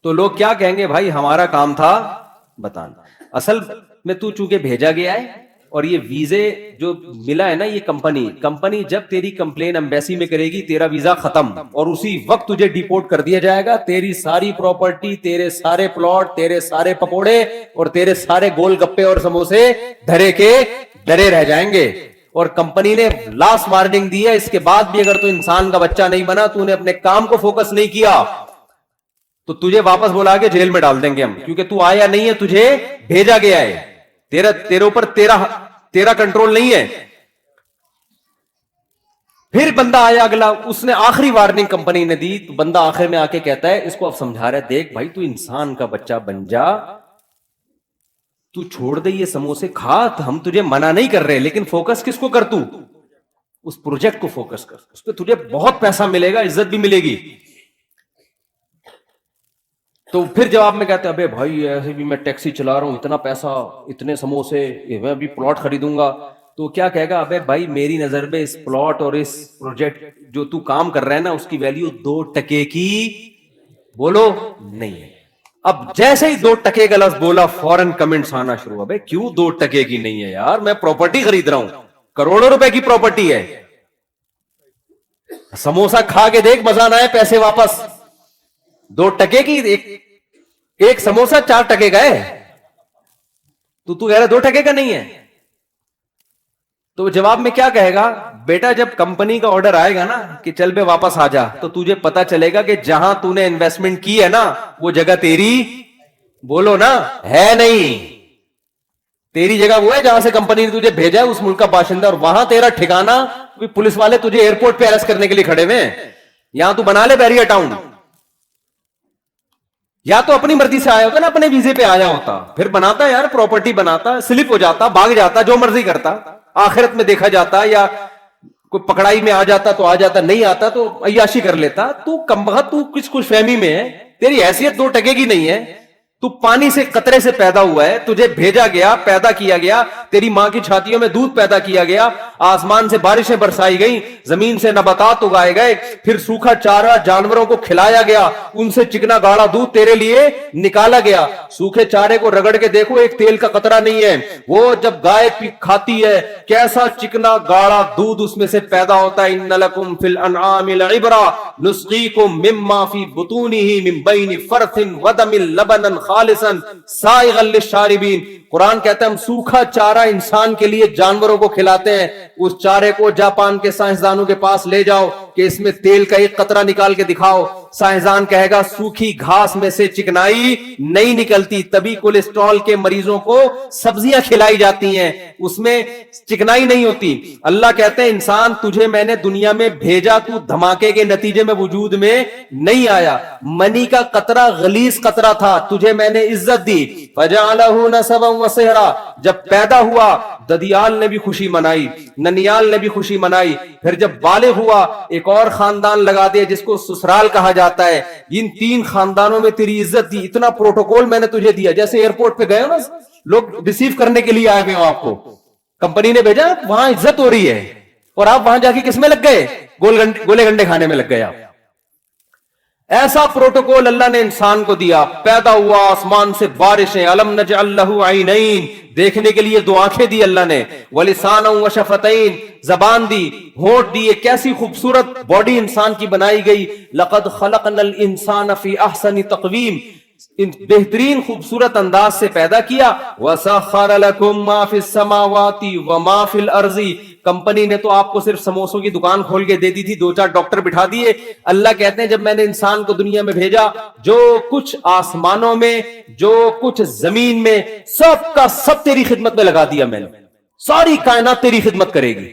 تو لوگ کیا کہیں گے؟ بھائی ہمارا کام تھا بتانا. اصل میں تو چونکہ بھیجا گیا ہے، اور یہ ویزے جو ملا ہے نا، یہ کمپنی جب تیری کمپلین ایمبیسی میں کرے گی، تیرا ویزا ختم، اور اسی وقت تجھے ڈیپورٹ کر دیا جائے گا. تیری ساری پراپرٹی، تیرے سارے پلاٹ، تیرے سارے پکوڑے اور تیرے سارے گول گپے اور سموسے دھرے کے ڈرے رہ جائیں گے. اور کمپنی نے لاسٹ وارننگ دی ہے، اس کے بعد بھی اگر تو انسان کا بچہ نہیں بنا، تو نے اپنے کام کو فوکس نہیں کیا، تو تجھے واپس بلا کے جیل میں ڈال دیں گے ہم، کیونکہ تو آیا نہیں ہے، تجھے بھیجا گیا ہے، تیرے اوپر تیرا کنٹرول نہیں ہے. پھر بندہ آیا اگلا، اس نے آخری وارننگ کمپنی نے دی، تو بندہ آخر میں آ کے کہتا ہے، اس کو اب سمجھا رہا ہے، دیکھ بھائی تو انسان کا بچہ بن جا، تو چھوڑ دے یہ سموسے کھا، ہم تجھے منع نہیں کر رہے، لیکن فوکس کس کو کر، تو اس پروجیکٹ کو فوکس کر، اس پہ تجھے بہت پیسہ ملے گا، عزت بھی ملے گی. تو پھر جواب میں کہتے ہیں، ابے بھائی ایسے بھی میں ٹیکسی چلا رہا ہوں، اتنا پیسہ، اتنے سموسے، میں بھی پلاٹ خریدوں گا. تو کیا کہے گا؟ ابے بھائی میری نظر میں اس پلاٹ اور اس پروجیکٹ جو تو کام کر رہا ہے نا، اس کی ویلیو 2 ٹکے کی بولو نہیں ہے. اب جیسے ہی 2 ٹکے کا لفظ بولا، فوراً کمنٹس آنا شروع ہوا، بھائی کیوں 2 ٹکے کی نہیں ہے یار، میں پراپرٹی خرید رہا ہوں، کروڑوں روپے کی پراپرٹی ہے، سموسا کھا کے دیکھ، مزہ نہ آئے، پیسے واپس. 2 ٹکے کی ایک سموسا 4 ٹکے کا ہے، تو کہہ رہا 2 ٹکے کا نہیں ہے. تو جواب میں کیا کہے گا؟ بیٹا جب کمپنی کا آرڈر آئے گا نا کہ چل بے واپس آ جا، تو تجھے پتا چلے گا کہ جہاں تو نے انویسٹمنٹ کی ہے نا، وہ جگہ تیری بولو نا ہے نہیں. تیری جگہ وہ ہے جہاں سے کمپنی نے تجھے بھیجا ہے، اس ملک کا باشندہ، اور وہاں تیرا ٹھکانہ پولیس والے تجھے ایئرپورٹ پہ اریسٹ کرنے کے لیے کھڑے ہوئے ہیں. یہاں تو بنا لے بیریا ٹاؤن، یا تو اپنی مرضی سے آیا ہوتا نا، اپنے ویزے پہ آیا ہوتا، پھر بناتا یار پراپرٹی، بناتا، سلپ ہو جاتا، بھاگ جاتا، جو مرضی کرتا، آخرت میں دیکھا جاتا، یا کوئی پکڑائی میں آ جاتا تو آ جاتا، نہیں آتا تو عیاشی کر لیتا. تو کمبخت، تو کس خوش فہمی میں ہے، تیری حیثیت 2 ٹکے کی نہیں ہے. تو پانی سے قطرے سے پیدا ہوا ہے، تجھے بھیجا گیا، پیدا کیا گیا، تیری ماں کی چھاتیوں میں دودھ پیدا کیا گیا، آسمان سے بارشیں برسائی گئیں، زمین سے نباتات اگائے گئے، پھر سوکھا چارہ جانوروں کو کھلایا گیا، ان سے چکنا گاڑا دودھ تیرے لیے نکالا گیا. سوکھے چارے کو رگڑ کے دیکھو، ایک تیل کا قطرہ نہیں ہے. وہ جب گائے کھاتی ہے، کیسا چکنا گاڑا دودھ اس میں سے پیدا ہوتا ہے. ان لکم فی الانعام لعبرہ نسقیکم مما فی بطونہ من بین فرث ودم لبنا خالصا سائغا للشاربین. قرآن کہتا ہے ہم سوکھا چارہ انسان کے لیے جانوروں کو کھلاتے ہیں. اس چارے کو جاپان کے سائنسدانوں کے پاس لے جاؤ کہ اس میں تیل کا ایک قطرہ نکال کے دکھاؤ، سائنسدان کہے گا سوکھی گھاس میں سے چکنائی نہیں نکلتی. تبھی کولیسٹرول کے مریضوں کو سبزیاں کھلائی جاتی ہیں، اس میں چکنائی نہیں ہوتی. اللہ کہتے ہیں انسان تجھے میں نے دنیا میں بھیجا، تو دھماکے کے نتیجے میں وجود میں نہیں آیا. منی کا قطرہ غلیظ قطرہ تھا، تجھے میں نے عزت دی. فجعلہ نسبا وصہرا، جب پیدا ہوا ددیال نے بھی خوشی منائی، ننیال نے بھی خوشی منائی. پھر جب بالغ ہوا ایک اور خاندان لگا دیا جس کو سسرال کہا جاتا ہے. ان 3 خاندانوں میں تیری عزت دی، اتنا پروٹوکول میں نے تجھے دیا. جیسے ایئرپورٹ پہ گئے ہو نا، لوگ ریسیو کرنے کے لیے آئے ہوئے ہو، آپ کو کمپنی نے بھیجا، وہاں عزت ہو رہی ہے، اور آپ وہاں جا کے کس میں لگ گئے؟ گولے گنڈے کھانے میں لگ گئے آپ. ایسا پروٹوکول اللہ نے انسان کو دیا. پیدا ہوا، آسمان سے بارشیں، الم نجعل لہ عینین، دیکھنے کے لیے 2 آنکھیں دی اللہ نے، ولسانا وشفتین، زبان دی، ہونٹ دیے. کیسی خوبصورت باڈی انسان کی بنائی گئی. لقد خلقنا الانسان فی احسن تقویم، بہترین خوبصورت انداز سے پیدا کیا. وَسَخَّرَ لَكُم مَّا فِي السَّمَاوَاتِ وَمَا فِي الْأَرْضِ، کمپنی نے تو آپ کو صرف سموسوں کی دکان کھول کے دے دی تھی، 2-4 ڈاکٹر بٹھا دیے. اللہ کہتے ہیں جب میں نے انسان کو دنیا میں بھیجا، جو کچھ آسمانوں میں، جو کچھ زمین میں، سب کا سب تیری خدمت میں لگا دیا. میں نے ساری کائنات تیری خدمت کرے گی.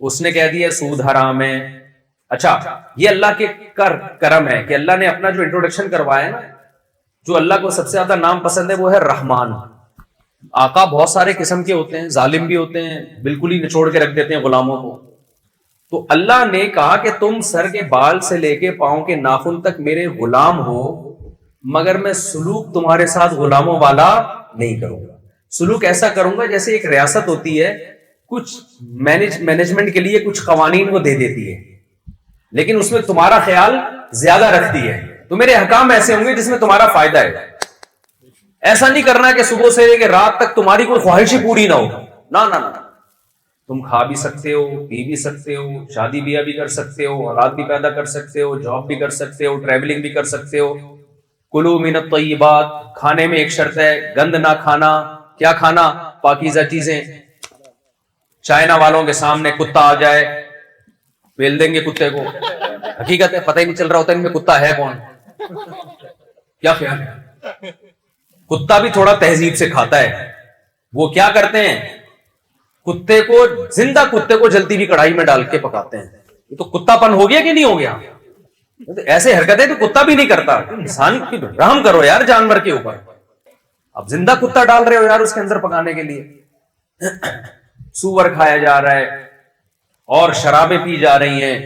اس نے کہہ دیا سود حرام ہے. اچھا یہ اللہ کے کرم ہے کہ اللہ نے اپنا جو انٹروڈکشن کروایا ہے نا, جو اللہ کو سب سے زیادہ نام پسند ہے وہ ہے رحمان. آقا بہت سارے قسم کے ہوتے ہیں, ظالم بھی ہوتے ہیں, بالکل ہی نچوڑ کے رکھ دیتے ہیں غلاموں کو. تو اللہ نے کہا کہ تم سر کے بال سے لے کے پاؤں کے ناخن تک میرے غلام ہو, مگر میں سلوک تمہارے ساتھ غلاموں والا نہیں کروں گا. سلوک ایسا کروں گا جیسے ایک ریاست ہوتی ہے, کچھ مینجمنٹ کے لیے کچھ قوانین وہ دے دیتی ہے, لیکن اس میں تمہارا خیال زیادہ رکھتی ہے. تو میرے حکام ایسے ہوں گے جس میں تمہارا فائدہ ہے. ایسا نہیں کرنا کہ صبح سے لے کے رات تک تمہاری کوئی خواہش ہی پوری نہ ہو. نہ, تم کھا بھی سکتے ہو, پی بھی سکتے ہو, شادی بیاہ بھی کر سکتے ہو, اولاد بھی پیدا کر سکتے ہو, جاب بھی کر سکتے ہو, ٹریولنگ بھی کر سکتے ہو. کلو من الطیبات, کھانے میں ایک شرط ہے, گند نہ کھانا. کیا کھانا؟ پاکیزہ چیزیں. چائنا والوں کے سامنے کتا آ جائے, بیل دیں گے کتے کو. حقیقت ہے, پتہ ہی نہیں چل رہا ہوتا ان میں کتا ہے کون. کیا خیال ہے؟ کتا بھی تھوڑا تہذیب سے کھاتا ہے. وہ کیا کرتے ہیں, کتے کو, زندہ کتے کو جلتی ہوئی کڑھائی میں ڈال کے پکاتے ہیں. یہ تو کتا پن ہو گیا کہ نہیں ہو گیا؟ ایسے حرکتیں تو کتا بھی نہیں کرتا. انسان کی رحم کرو یار جانور کے اوپر. اب زندہ کتا ڈال رہے ہو یار اس کے اندر پکانے کے لیے. سور کھایا جا رہا ہے اور شرابیں پی جا رہی ہیں.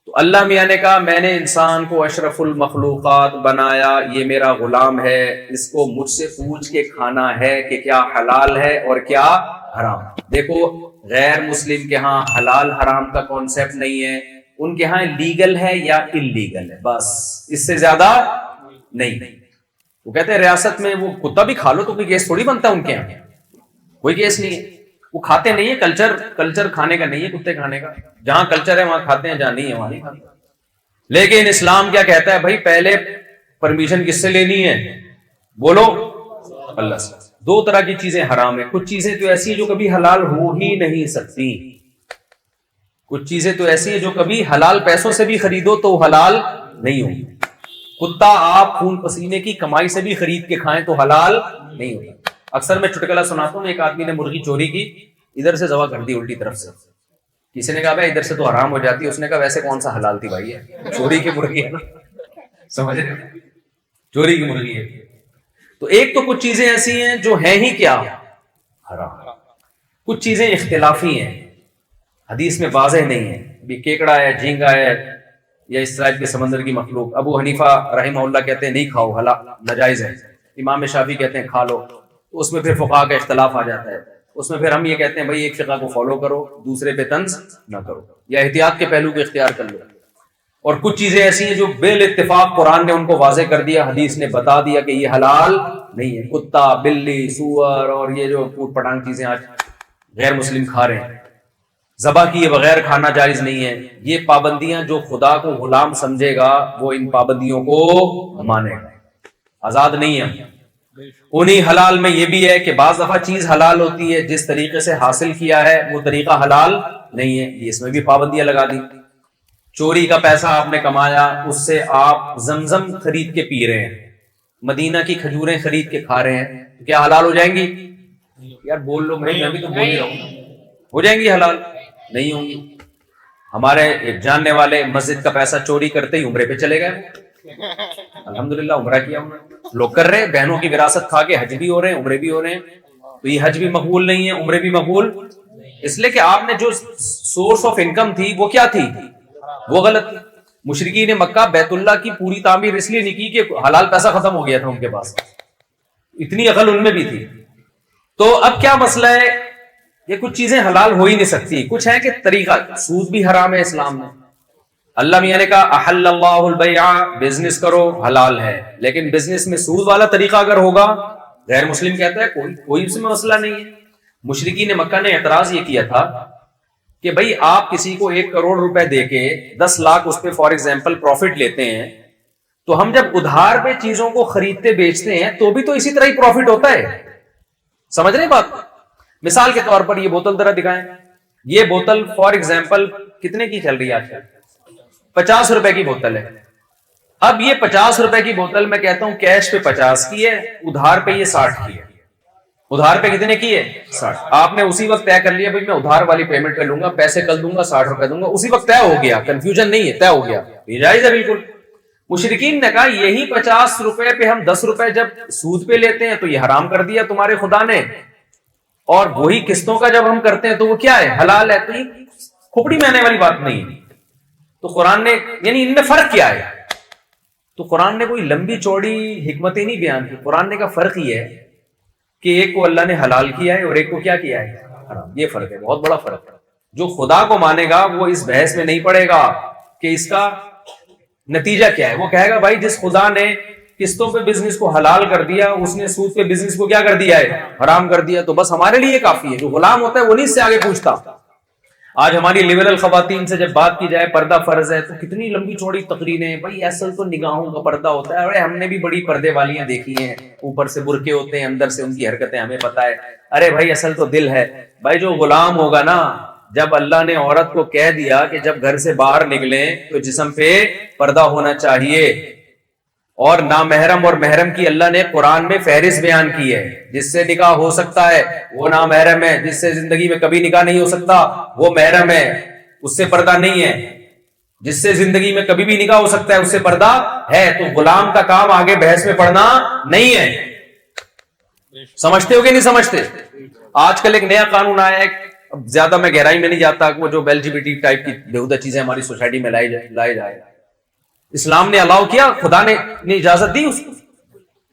تو اللہ میاں نے کہا میں نے انسان کو اشرف المخلوقات بنایا, یہ میرا غلام ہے, اس کو مجھ سے پوچھ کے کھانا ہے کہ کیا حلال ہے اور کیا حرام. دیکھو غیر مسلم کے ہاں حلال حرام کا کانسیپٹ نہیں ہے, ان کے ہاں لیگل ہے یا انلیگل ہے, بس اس سے زیادہ نہیں. وہ کہتے ہیں ریاست میں وہ کتا بھی کھا لو تو کوئی کیس تھوڑی بنتا ہے ان کے یہاں, کوئی کیس نہیں ہے. وہ کھاتے نہیں ہے, کلچر کھانے کا نہیں ہے کتے کھانے کا. جہاں کلچر ہے وہاں کھاتے ہیں, جہاں نہیں ہے وہاں نہیں کھاتے. لیکن اسلام کیا کہتا ہے بھائی, پہلے پرمیشن کس سے لینی ہے؟ بولو اللہ سے. دو طرح کی چیزیں حرام ہیں. کچھ چیزیں تو ایسی ہیں جو کبھی حلال ہو ہی نہیں سکتی. کچھ چیزیں تو ایسی ہیں جو کبھی حلال پیسوں سے بھی خریدو تو حلال نہیں ہوگی. کتا آپ خون پسینے کی کمائی سے بھی خرید کے کھائیں تو حلال نہیں ہوگا. اکثر میں چٹکلا سناتا ہوں, ایک آدمی نے مرغی چوری کی, ادھر سے ذبح کر دی الٹی طرف سے. کسی نے کہا بھائی ادھر سے تو حرام ہو جاتی ہے. اس نے کہا ویسے کون سا حلال تھی بھائی, ہے چوری کی مرغی ہے نا, سمجھ رہے, چوری کی مرغی ہے. تو ایک تو کچھ چیزیں ایسی ہیں جو ہیں ہی کیا حرام, کچھ چیزیں اختلافی ہیں, حدیث میں واضح نہیں ہے. بھی کیکڑا ہے, جھینگا ہے, یا اس طرح کے سمندر کی مخلوق. ابو حنیفہ رحمہ اللہ کہتے ہیں نہیں کھاؤ, حلال ناجائز ہے. امام شافعی کہتے ہیں کھا لو. اس میں پھر فقہا کا اختلاف آ جاتا ہے. اس میں پھر ہم یہ کہتے ہیں بھائی ایک فقہ کو فالو کرو, دوسرے پہ طنز نہ کرو, یا احتیاط کے پہلو کو اختیار کر لو. اور کچھ چیزیں ایسی ہیں جو بال اتفاق قرآن نے ان کو واضح کر دیا, حدیث نے بتا دیا کہ یہ حلال نہیں ہے. کتا, بلی, سور اور یہ جو پوٹ پٹانگ چیزیں آج غیر مسلم کھا رہے ہیں, ذبح کیے بغیر کھانا جائز نہیں ہے. یہ پابندیاں جو خدا کو غلام سمجھے گا وہ ان پابندیوں کو مانے گا, آزاد نہیں ہے. انہی حلال میں یہ بھی ہے کہ بعض دفعہ چیز حلال ہوتی ہے, جس طریقے سے حاصل کیا ہے وہ طریقہ حلال نہیں ہے, اس میں بھی پابندیاں لگا دی. چوری کا پیسہ آپ نے کمایا, اس سے آپ زمزم خرید کے پی رہے ہیں, مدینہ کی کھجوریں خرید کے کھا رہے ہیں, کیا حلال ہو جائیں گی؟ یار بول لو بھائی, میں بھی تو بول ہی رہا ہوں. ہو جائیں گی حلال؟ نہیں ہوں گی. ہمارے ایک جاننے والے مسجد کا پیسہ چوری کرتے ہی عمرے پہ چلے گئے. الحمدللہ عمرہ کیا انہوں نے. لوگ کر رہے ہیں, بہنوں کی وراثت کھا کے حج بھی ہو رہے ہیں, عمرے بھی ہو رہے ہیں. تو یہ حج بھی مقبول نہیں ہے, عمرے بھی مقبول, اس لیے کہ آپ نے جو سورس آف انکم تھی وہ کیا تھی, وہ غلط تھی. مشرکین مکہ بیت اللہ کی پوری تعمیر اس لیے نہیں کی کہ حلال پیسہ ختم ہو گیا تھا ان کے پاس, اتنی عقل ان میں بھی تھی. تو اب کیا مسئلہ ہے, یہ کچھ چیزیں حلال ہو ہی نہیں سکتی. کچھ ہے کہ طریقہ, سود بھی حرام ہے اسلام میں. اللہ میاں نے کہا احل اللہ البیع, بزنس کرو حلال ہے, لیکن بزنس میں سود والا طریقہ اگر ہوگا, غیر مسلم کہتا ہے کوئی اس میں مسئلہ نہیں ہے. مشرکین مکہ نے اعتراض یہ کیا تھا کہ بھائی آپ کسی کو 1 کروڑ روپے دے کے 10 لاکھ اس پہ فار ایگزامپل پروفٹ لیتے ہیں, تو ہم جب ادھار پہ چیزوں کو خریدتے بیچتے ہیں تو بھی تو اسی طرح ہی پروفٹ ہوتا ہے. سمجھ رہے بات؟ مثال کے طور پر یہ بوتل ذرا دکھائیں. یہ بوتل فار ایگزامپل کتنے کی چل رہی ہے آج کل؟ 50 روپے کی بوتل ہے. اب یہ 50 روپے کی بوتل میں کہتا ہوں کیش پہ 50 کی ہے, ادھار پہ یہ 60 کی ہے. ادھار پہ کتنے کی ہے 60. آپ نے اسی وقت طے کر لیا بھائی میں ادھار والی پیمنٹ پہ لوں گا, پیسے کل دوں گا, 60 روپے دوں گا, اسی وقت طے ہو گیا, کنفیوژن نہیں ہے, طے ہو گیا, یہ جائز ہے بالکل. مشرکین نے کہا یہی 50 روپے پہ ہم 10 روپے جب سود پہ لیتے ہیں تو یہ حرام کر دیا تمہارے خدا نے, اور وہی قسطوں کا جب ہم کرتے ہیں تو وہ کیا ہے, حلال ہے. تو یہ کھوپڑی میں آنے والی بات نہیں ہے. تو قرآن نے, یعنی ان میں فرق کیا ہے؟ تو قرآن نے کوئی لمبی چوڑی حکمتیں نہیں بیان کی. قرآن نے کا فرق یہ ہے کہ ایک کو اللہ نے حلال کیا ہے اور ایک کو کیا کیا ہے, حرام. یہ فرق ہے, بہت بڑا فرق ہے. جو خدا کو مانے گا وہ اس بحث میں نہیں پڑے گا کہ اس کا نتیجہ کیا ہے. وہ کہے گا بھائی جس خدا نے قسطوں پہ بزنس کو حلال کر دیا, اس نے سود پہ بزنس کو کیا کر دیا ہے, حرام کر دیا, تو بس ہمارے لیے کافی ہے. جو غلام ہوتا ہے وہ نہیں اس سے آگے پوچھتا. آج ہماری لبرل خواتین سے جب بات کی جائے پردہ فرض ہے تو کتنی لمبی چوڑی تقریریں, بھائی اصل تو نگاہوں کا پردہ ہوتا ہے. ارے ہم نے بھی بڑی پردے والیاں دیکھی ہیں, اوپر سے برقعے ہوتے ہیں, اندر سے ان کی حرکتیں ہمیں پتہ ہے. ارے بھائی اصل تو دل ہے. بھائی جو غلام ہوگا نا, جب اللہ نے عورت کو کہہ دیا کہ جب گھر سے باہر نکلیں تو جسم پہ پردہ ہونا چاہیے, اور نامحرم اور محرم کی اللہ نے قرآن میں فہرست بیان کی ہے. جس سے نکاح ہو سکتا ہے وہ نامحرم ہے, جس سے زندگی میں کبھی نکاح نہیں ہو سکتا وہ محرم ہے, اس سے پردہ نہیں ہے. جس سے زندگی میں کبھی بھی نکاح ہو سکتا ہے اس سے پردہ ہے. تو غلام کا کام آگے بحث میں پڑھنا نہیں ہے. سمجھتے ہو کہ نہیں سمجھتے؟ آج کل ایک نیا قانون آیا ہے, اب زیادہ میں گہرائی میں نہیں جاتا, وہ جو LGBT ٹائپ کی بےہودہ چیزیں ہماری سوسائٹی میں لائے جائے. اسلام نے الاؤ کیا, خدا نے اجازت دی اس کو.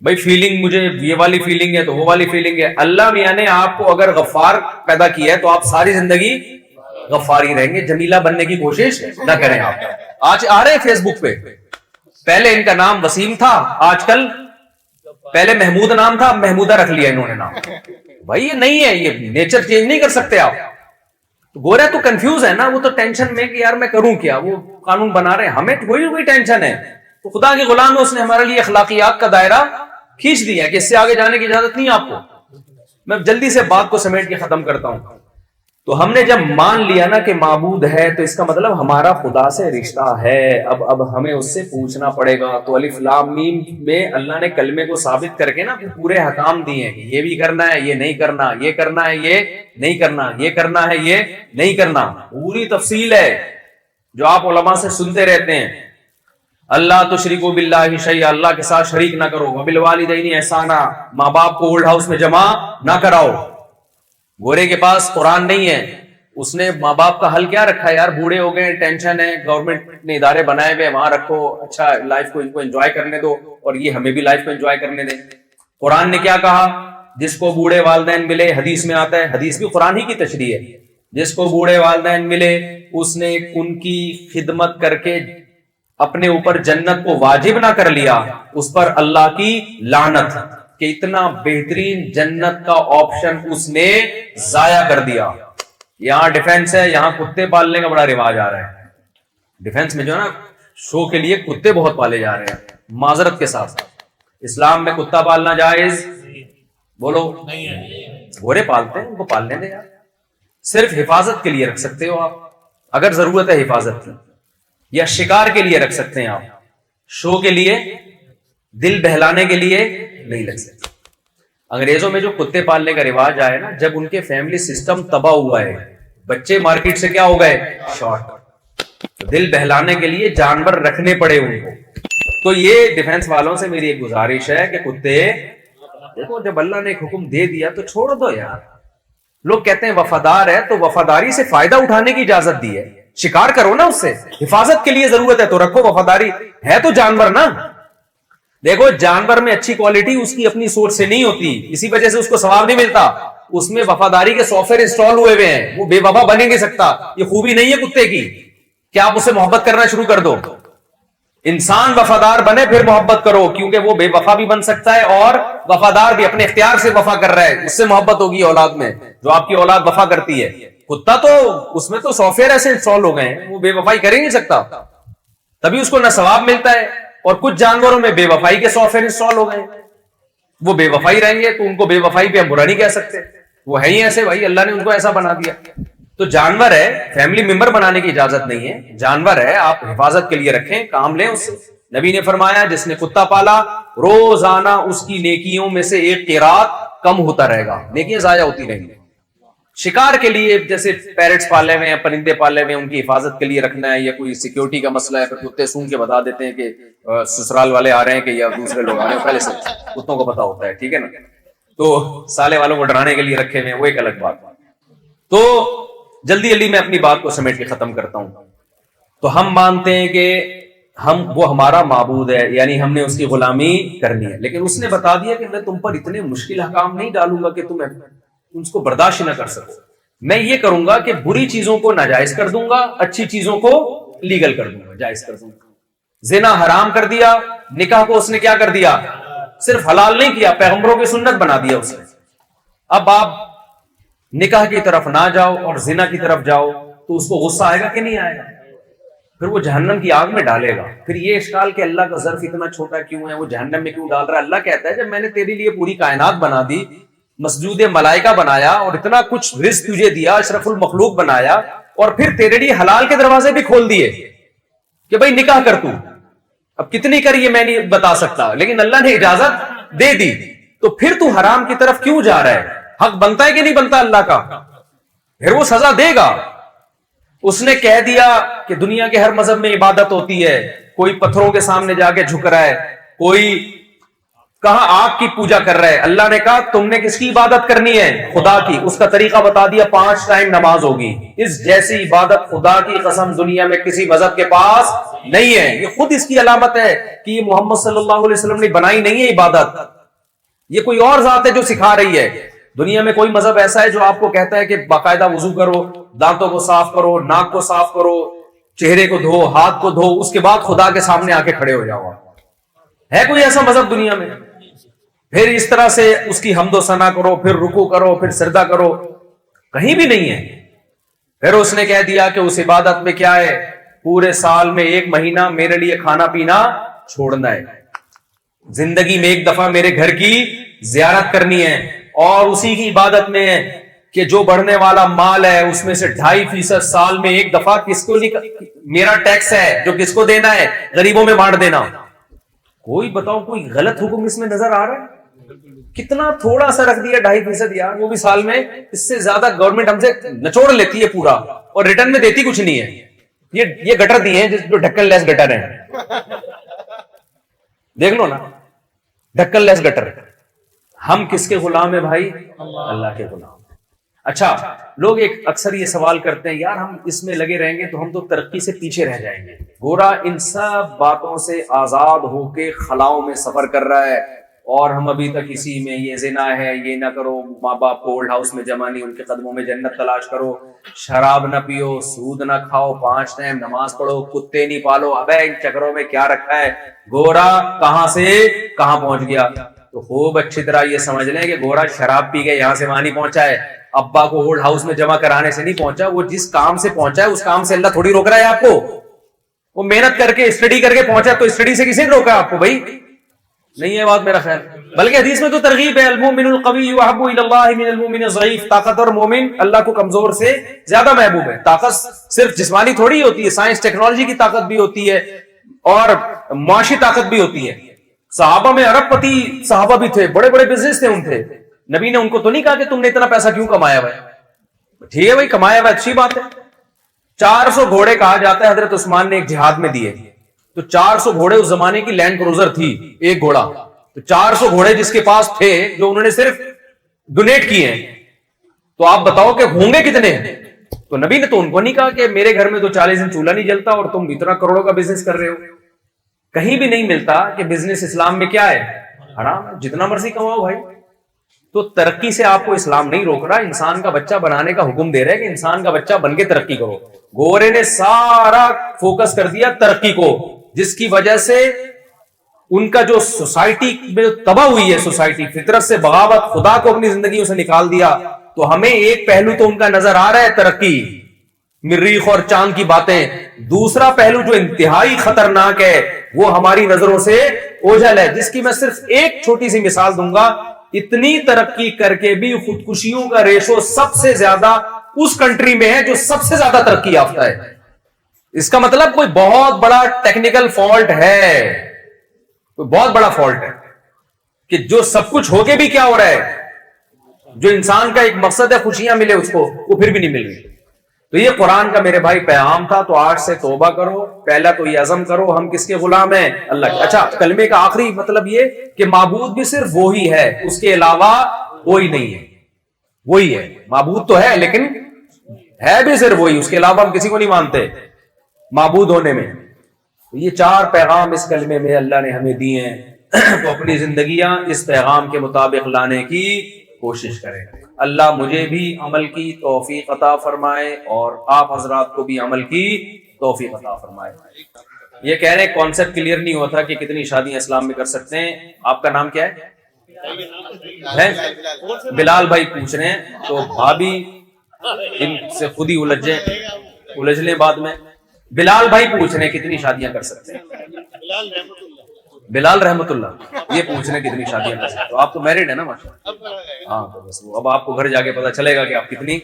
بھائی فیلنگ, مجھے یہ والی فیلنگ ہے تو وہ والی فیلنگ ہے. اللہ میاں نے آپ کو اگر غفار پیدا کیا ہے تو آپ ساری زندگی غفار ہی رہیں گے, جمیلہ بننے کی کوشش نہ کریں. آپ آج آ رہے ہیں فیس بک پہ, پہلے ان کا نام وسیم تھا, آج کل پہلے محمود نام تھا, محمودہ رکھ لیا انہوں نے نام. بھائی یہ نہیں ہے, یہ نیچر چینج نہیں کر سکتے آپ. گورا تو کنفیوز ہے نا, وہ تو ٹینشن میں کہ یار میں کروں کیا, وہ قانون بنا رہے ہیں, ہمیں کوئی ٹینشن ہے. تو خدا کے غلام ہے, اس نے ہمارے لیے اخلاقیات کا دائرہ کھینچ دیا کہ اس سے آگے جانے کی اجازت نہیں آپ کو. میں جلدی سے بات کو سمیٹ کے ختم کرتا ہوں. تو ہم نے جب مان لیا نا کہ معبود ہے تو اس کا مطلب ہمارا خدا سے رشتہ ہے. اب ہمیں اس سے پوچھنا پڑے گا. تو الف لام میم میں اللہ نے کلمے کو ثابت کر کے نا پورے حکام دیے ہیں کہ یہ بھی کرنا ہے, یہ نہیں کرنا, یہ کرنا ہے, یہ نہیں کرنا, یہ کرنا ہے, یہ نہیں کرنا. پوری تفصیل ہے جو آپ علماء سے سنتے رہتے ہیں. اللہ تشرکوا باللہ شیئا, اللہ کے ساتھ شریک نہ کرو. وبالوالدین احسانا, ماں باپ کو اولڈ ہاؤس میں جمع نہ کراؤ. گورے کے پاس قرآن نہیں ہے, اس نے ماں باپ کا حل کیا رکھا ہے, یار بوڑھے ہو گئے, ٹینشن ہے, گورنمنٹ نے ادارے بنائے ہوئے, وہاں رکھو, اچھا لائف کو ان کو انجوائے کرنے دو, اور یہ ہمیں بھی لائف کو انجوائے کرنے دیں. قرآن نے کیا کہا, جس کو بوڑھے والدین ملے, حدیث میں آتا ہے, حدیث بھی قرآن ہی کی تشریح ہے, جس کو بوڑھے والدین ملے اس نے ان کی خدمت کر کے اپنے اوپر جنت کو واجب نہ کر لیا, اس پر اللہ کی لعنت, کہ اتنا بہترین جنت کا آپشن اس نے ضائع کر دیا. یہاں ڈیفنس ہے, یہاں کتے پالنے کا بڑا رواج آ رہا ہے. ڈیفنس میں جو ہے نا شو کے لیے کتے بہت پالے جا رہے ہیں, معذرت کے ساتھ. اسلام میں کتا پالنا جائز بولو نہیں ہے. گھوڑے پالتے ہیں, ان کو پالنے دیں یار. صرف حفاظت کے لیے رکھ سکتے ہو آپ, اگر ضرورت ہے حفاظت کی, یا شکار کے لیے رکھ سکتے ہیں آپ, شو کے لیے, دل بہلانے کے لیے نہیں رکھ سکتے. انگریزوں میں جو کتے پالنے کا رواج آیا نا, جب ان کے فیملی سسٹم تباہ ہوا ہے, بچے مارکیٹ سے کیا ہو گئے, شارٹ, دل بہلانے کے لیے جانور رکھنے پڑے ان کو. تو یہ ڈیفنس والوں سے میری ایک گزارش ہے کہ کتے دیکھو, جب اللہ نے ایک حکم دے دیا تو چھوڑ دو یار. لوگ کہتے ہیں وفادار ہے, تو وفاداری سے فائدہ اٹھانے کی اجازت دی ہے, شکار کرو نا اس سے, حفاظت کے لیے ضرورت ہے تو رکھو. وفاداری ہے تو جانور نا. دیکھو جانور میں اچھی کوالٹی اس کی اپنی سوچ سے نہیں ہوتی, اسی وجہ سے اس کو ثواب نہیں ملتا. اس میں وفاداری کے سافٹ ویئر انسٹال ہوئے ہوئے ہیں, وہ بے وفا بن نہیں سکتا. یہ خوبی نہیں ہے کتے کی کہ آپ اسے محبت کرنا شروع کر دو. انسان وفادار بنے پھر محبت کرو, کیونکہ وہ بے وفا بھی بن سکتا ہے اور وفادار بھی, اپنے اختیار سے وفا کر رہا ہے, اس سے محبت ہوگی اولاد میں, جو آپ کی اولاد وفا کرتی ہے. کتا تو اس میں تو سافٹ ویئر ایسے انسٹال ہو گئے ہیں, وہ بے وفائی کر ہی نہیں سکتا, تبھی اس کو نہ ثواب ملتا ہے. اور کچھ جانوروں میں بے وفائی کے سافٹ ویئر انسٹال ہو گئے, وہ بے وفائی رہیں گے تو ان کو بے وفائی پہ ہم برا نہیں کہہ سکتے, وہ ہے ہی ایسے, بھائی اللہ نے ان کو ایسا بنا دیا. تو جانور ہے, فیملی ممبر بنانے کی اجازت نہیں ہے. جانور ہے, آپ حفاظت کے لیے رکھیں, کام لیں اس سے. نبی نے فرمایا جس نے کتا پالا روزانہ اس کی نیکیوں میں سے ایک قرات کم ہوتا رہے گا، نیکیاں ضائع ہوتی رہیں گی. شکار کے لیے جیسے پیرٹس پالے ہوئے ہیں، پرندے پالے ہوئے ہیں، ان کی حفاظت کے لیے رکھنا ہے، یا کوئی سیکیورٹی کا مسئلہ ہے، پھر کتے سونگ کے بتا دیتے ہیں کہ سسرال والے آ رہے ہیں کہ یا دوسرے لوگ آ رہے ہیں، پہلے سے کتوں کو پتا ہوتا ہے، ٹھیک ہے نا. تو سالے والوں کو ڈرانے کے لیے رکھے ہوئے ہیں، وہ ایک الگ بات. تو جلدی جلدی میں اپنی بات کو سمیٹ کے ختم کرتا ہوں. تو ہم مانتے ہیں کہ وہ ہمارا معبود ہے، یعنی ہم نے اس کی غلامی کرنی ہے، لیکن اس نے بتا دیا کہ میں تم پر اتنے مشکل احکام نہیں ڈالوں گا کہ تم اس کو برداشت نہ کر سکو. میں یہ کروں گا کہ بری چیزوں کو ناجائز کر دوں گا، اچھی چیزوں کو لیگل کر دوں گا، جائز کر دوں گا. زنا حرام کر دیا، نکاح کو اس نے کیا کر دیا؟ صرف حلال نہیں کیا، پیغمبروں کی سنت بنا دیا اس نے. اب آپ نکاح کی طرف نہ جاؤ اور زنا کی طرف جاؤ تو اس کو غصہ آئے گا کہ نہیں آئے گا؟ پھر وہ جہنم کی آگ میں ڈالے گا. پھر یہ اشکال کہ اللہ کا ظرف اتنا چھوٹا کیوں ہے، وہ جہنم میں کیوں ڈال رہا ہے؟ اللہ کہتا ہے جب میں نے تیرے لیے پوری کائنات بنا دی، مسجود ملائکہ بنایا اور اتنا کچھ رزق تجھے دیا، اشرف المخلوق بنایا، اور پھر تیرے لیے حلال کے دروازے بھی کھول دیے کہ بھائی نکاح کر تو. اب کتنی کر یہ میں نہیں بتا سکتا، لیکن اللہ نے اجازت دے دی. تو پھر تو حرام کی طرف کیوں جا رہا ہے؟ حق بنتا ہے کہ نہیں بنتا اللہ کا؟ پھر وہ سزا دے گا. اس نے کہہ دیا کہ دنیا کے ہر مذہب میں عبادت ہوتی ہے، کوئی پتھروں کے سامنے جا کے جھک رہا ہے، کوئی کہاں آگ کی پوجا کر رہا ہے. اللہ نے کہا تم نے کس کی عبادت کرنی ہے؟ خدا کی. اس کا طریقہ بتا دیا، 5 ٹائم نماز ہوگی. اس جیسی عبادت خدا کی قسم دنیا میں کسی مذہب کے پاس نہیں ہے. یہ خود اس کی علامت ہے کہ یہ محمد صلی اللہ علیہ وسلم نے بنائی نہیں ہے عبادت، یہ کوئی اور ذات ہے جو سکھا رہی ہے. دنیا میں کوئی مذہب ایسا ہے جو آپ کو کہتا ہے کہ باقاعدہ وضو کرو، دانتوں کو صاف کرو، ناک کو صاف کرو، چہرے کو دھو، ہاتھ کو دھو، اس کے بعد خدا کے سامنے آ کے کھڑے ہو جاؤ؟ ہے کوئی ایسا مذہب دنیا میں؟ پھر اس طرح سے اس کی حمد و ثنا کرو، پھر رکوع کرو، پھر سجدہ کرو، کہیں بھی نہیں ہے. پھر اس نے کہہ دیا کہ اس عبادت میں کیا ہے؟ پورے سال میں 1 مہینہ میرے لیے کھانا پینا چھوڑنا ہے، زندگی میں 1 دفعہ میرے گھر کی زیارت کرنی ہے. اور اسی کی عبادت میں ہے کہ جو بڑھنے والا مال ہے اس میں سے 2.5% سال میں 1 دفعہ کس کو میرا ٹیکس ہے جو کس کو دینا ہے؟ غریبوں میں بانٹ دینا. کوئی بتاؤ کوئی غلط حکم اس میں نظر آ رہا ہے؟ کتنا تھوڑا سا رکھ دیا 2.5% یار، وہ بھی سال میں. اس سے زیادہ گورنمنٹ ہم سے نچوڑ لیتی ہے پورا، اور ریٹرن میں دیتی کچھ نہیں ہے. یہ گٹر دیے ہیں جو ڈھکن لیس گٹر ہیں، دیکھ لو نا، ڈھکن لیس گٹر. ہم کس کے غلام ہیں بھائی؟ اللہ کے غلام. اچھا، لوگ ایک اکثر یہ سوال کرتے ہیں یار ہم اس میں لگے رہیں گے تو ہم تو ترقی سے پیچھے رہ جائیں گے. گورا ان سب باتوں سے آزاد ہو کے خلاؤں میں سفر کر رہا ہے، اور ہم ابھی تک اسی میں یہ زنا ہے، یہ نہ کرو، ماں باپ کو اولڈ ہاؤس میں جمع نہیں، ان کے قدموں میں جنت تلاش کرو، شراب نہ پیو، سود نہ کھاؤ، 5 ٹائم نماز پڑھو، کتے نہیں پالو. ابے ان چکروں میں کیا رکھا ہے؟ گورا کہاں سے کہاں پہنچ گیا. تو خوب اچھی طرح یہ سمجھ لیں کہ گورا شراب پی کے یہاں سے وہاں نہیں پہنچا ہے، ابا کو اولڈ ہاؤس میں جمع کرانے سے نہیں پہنچا. وہ جس کام سے پہنچا ہے اس کام سے اللہ تھوڑی روک رہا ہے آپ کو. وہ محنت کر کے اسٹڈی کر کے پہنچا، تو اسٹڈی سے کسی نے روکا آپ کو؟ بھائی نہیں ہے بات میرا خیال. بلکہ حدیث میں تو ترغیب ہے، المؤمن القوی احب الی اللہ من المؤمن الضعیف. طاقتور مومن اللہ کو کمزور سے زیادہ محبوب ہے. طاقت صرف جسمانی تھوڑی ہوتی ہے، سائنس ٹیکنالوجی کی طاقت بھی ہوتی ہے اور معاشی طاقت بھی ہوتی ہے. صحابہ میں ارب پتی صحابہ بھی تھے، بڑے بڑے بزنس تھے ان تھے. نبی نے ان کو تو نہیں کہا کہ تم نے اتنا پیسہ کیوں کمایا ہوا ہے. ٹھیک ہے بھائی، کمایا ہوا اچھی بات ہے. 400 گھوڑے کہا جاتا ہے حضرت عثمان نے ایک جہاد میں دیے. تو 400 گھوڑے اس زمانے کی لینڈ کروزر تھی، ایک گھوڑا. تو 400 گھوڑے جس کے پاس تھے جو انہوں نے صرف ڈونیٹ کیے ہیں، تو آپ بتاؤ کہ ہوں گے کتنے؟ تو نبی نے تو ان کو نہیں کہا کہ میرے گھر میں تو 40 دن چولہا نہیں جلتا اور تم اتنا کروڑوں کا بزنس کر رہے ہو. کہیں بھی نہیں ملتا کہ بزنس اسلام میں کیا ہے؟ حرام ہے. جتنا مرضی کماؤ بھائی. تو ترقی سے آپ کو اسلام نہیں روک رہا، انسان کا بچہ بنانے کا حکم دے رہا ہے کہ انسان کا بچہ بن کے ترقی کرو. گورے نے سارا فوکس کر دیا ترقی کو، جس کی وجہ سے ان کا جو سوسائٹی میں تباہ ہوئی ہے، سوسائٹی فطرت سے بغاوت، خدا کو اپنی زندگیوں سے نکال دیا. تو ہمیں ایک پہلو تو ان کا نظر آ رہا ہے ترقی، مریخ اور چاند کی باتیں. دوسرا پہلو جو انتہائی خطرناک ہے وہ ہماری نظروں سے اوجھل ہے، جس کی میں صرف ایک چھوٹی سی مثال دوں گا. اتنی ترقی کر کے بھی خودکشیوں کا ریشو سب سے زیادہ اس کنٹری میں ہے جو سب سے زیادہ ترقی یافتہ ہے. اس کا مطلب کوئی بہت بڑا ٹیکنیکل فالٹ ہے، کوئی بہت بڑا فالٹ ہے کہ جو سب کچھ ہو کے بھی کیا ہو رہا ہے، جو انسان کا ایک مقصد ہے خوشیاں ملے اس کو، وہ پھر بھی نہیں مل رہی. تو یہ قرآن کا میرے بھائی پیغام تھا. تو آج سے توبہ کرو. پہلا تو یہ عزم کرو ہم کس کے غلام ہیں؟ اللہ کے. اچھا کلمے کا آخری مطلب یہ کہ معبود بھی صرف وہی ہے، اس کے علاوہ کوئی نہیں ہے. وہی ہے معبود تو ہے لیکن ہے بھی صرف وہی، اس کے علاوہ ہم کسی کو نہیں مانتے معبود ہونے میں. یہ 4 پیغام اس کلمے میں اللہ نے ہمیں دیے ہیں. تو اپنی زندگیاں اس پیغام کے مطابق لانے کی کوشش کریں. اللہ مجھے بھی عمل کی توفیق عطا فرمائے اور آپ حضرات کو بھی عمل کی توفیق عطا فرمائے. یہ کہہ رہے کانسیپٹ کلیئر نہیں ہوا تھا کہ کتنی شادیاں اسلام میں کر سکتے ہیں. آپ کا نام کیا ہے؟ بلال بھائی پوچھ رہے ہیں. تو بھابھی ان سے خود ہی الجھ لیں بعد میں. بلال بھائی پوچھ رہے ہیں کتنی شادیاں کر سکتے ہیں؟ بلال رحمت اللہ یہ پوچھ رہے ہیں کتنی شادیاں کر سکتے ہیں. تو آپ تو میرڈ ہیں نا ماشاء اللہ. ہاں تو بس اب آپ کو گھر جا کے پتا چلے گا کہ آپ کتنی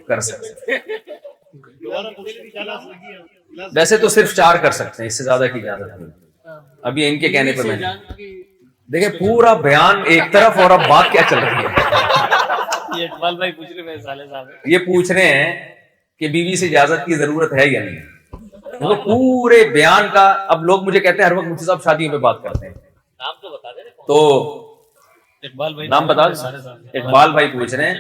کر سکتے ہیں. ویسے تو صرف 4 کر سکتے ہیں، اس سے زیادہ کی اجازت نہیں. ابھی ان کے کہنے پہ میں دیکھیں پورا بیان ایک طرف اور اب بات کیا چل رہی ہے. یہ پوچھ رہے ہیں کہ بیوی سے اجازت کی ضرورت ہے یا نہیں. تو پورے بیان کا اب لوگ مجھے کہتے ہیں ہر وقت مفتی صاحب شادیوں پہ بات کرتے ہیں. تو نام بتا دیں. اقبال بھائی پوچھ رہے ہیں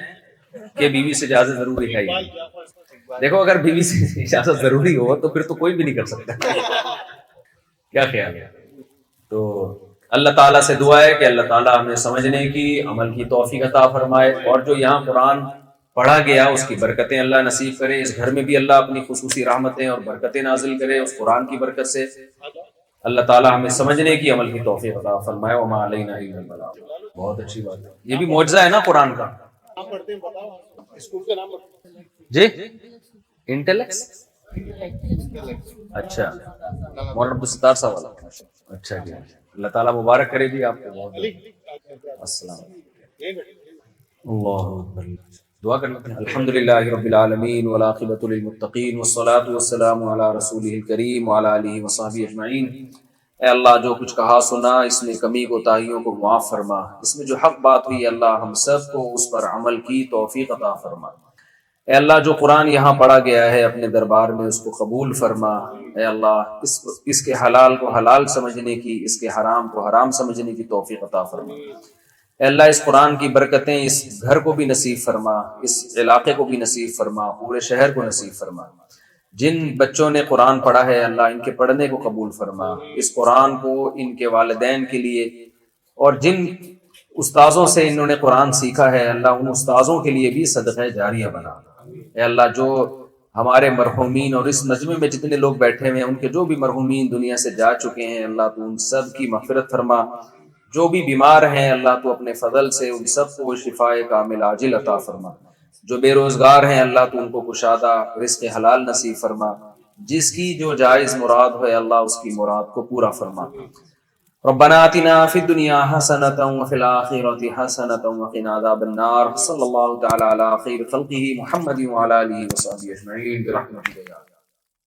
کہ بیوی سے اجازت ضروری ہے یا نہیں. دیکھو اگر بیوی سے اجازت ضروری ہو تو پھر تو کوئی بھی نہیں کر سکتا. کیا خیال ہے؟ تو اللہ تعالیٰ سے دعا ہے کہ اللہ تعالیٰ ہمیں سمجھنے کی عمل کی توفیق عطا فرمائے. اور جو یہاں قرآن پڑھا گیا اس کی برکتیں اللہ نصیب کرے. اس گھر میں بھی اللہ اپنی خصوصی رحمتیں اور برکتیں نازل کرے اس قرآن کی برکت سے. اللہ تعالیٰ ہمیں سمجھنے کی عمل کی توفیق عطا فرمائے. وما علینا الا البلاغ. بہت اچھی بات ہے. یہ بھی معجزہ ہے نا قرآن کا. جی انٹلیکس اچھا مولانا عبدالستار صاحب والا. اچھا جی اللہ تعالیٰ مبارک کرے جی آپ کو. السلام اللہ اکبر. دعا کرنا. الحمدللہ رب العالمین والعاقبۃ للمتقین والصلاۃ والسلام علی رسولہ الکریم وعلی آلہ وصحبہ اجمعین. اے اللہ جو کچھ کہا سنا اس میں کمی کوتاہیوں کو معاف فرما. اس میں جو حق بات ہوئی اللہ ہم سب کو اس پر عمل کی توفیق عطا فرما. اے اللہ جو قرآن یہاں پڑھا گیا ہے اپنے دربار میں اس کو قبول فرما. اے اللہ اس کے حلال کو حلال سمجھنے کی، اس کے حرام کو حرام سمجھنے کی توفیق عطا فرما. اے اللہ اس قرآن کی برکتیں اس گھر کو بھی نصیب فرما، اس علاقے کو بھی نصیب فرما، پورے شہر کو نصیب فرما. جن بچوں نے قرآن پڑھا ہے اللہ ان کے پڑھنے کو قبول فرما. اس قرآن کو ان کے والدین کے لیے اور جن استاذوں سے انہوں نے قرآن سیکھا ہے اللہ ان استاذوں کے لیے بھی صدقہ جاریہ بنا. اے اللہ جو ہمارے مرحومین اور اس مجمع میں جتنے لوگ بیٹھے ہوئے ہیں ان کے جو بھی مرحومین دنیا سے جا چکے ہیں اللہ تو ان سب کی مغفرت فرما. جو بھی بیمار ہیں اللہ تو اپنے فضل سے ان سب کو شفائے کامل عاجل عطا فرما. جو بے روزگار ہیں اللہ تو ان کو کشادہ رزق حلال نصیب فرما. جس کی جو جائز مراد ہو اللہ اس کی مراد کو پورا فرما. ربنا آتنا فی الدنیا حسنۃ وفی الآخرۃ حسنۃ وقنا عذاب النار. صلی اللہ تعالی علی خیر خلقہ محمد وعلی آلہ وصحبہ اجمعین برحمتک یا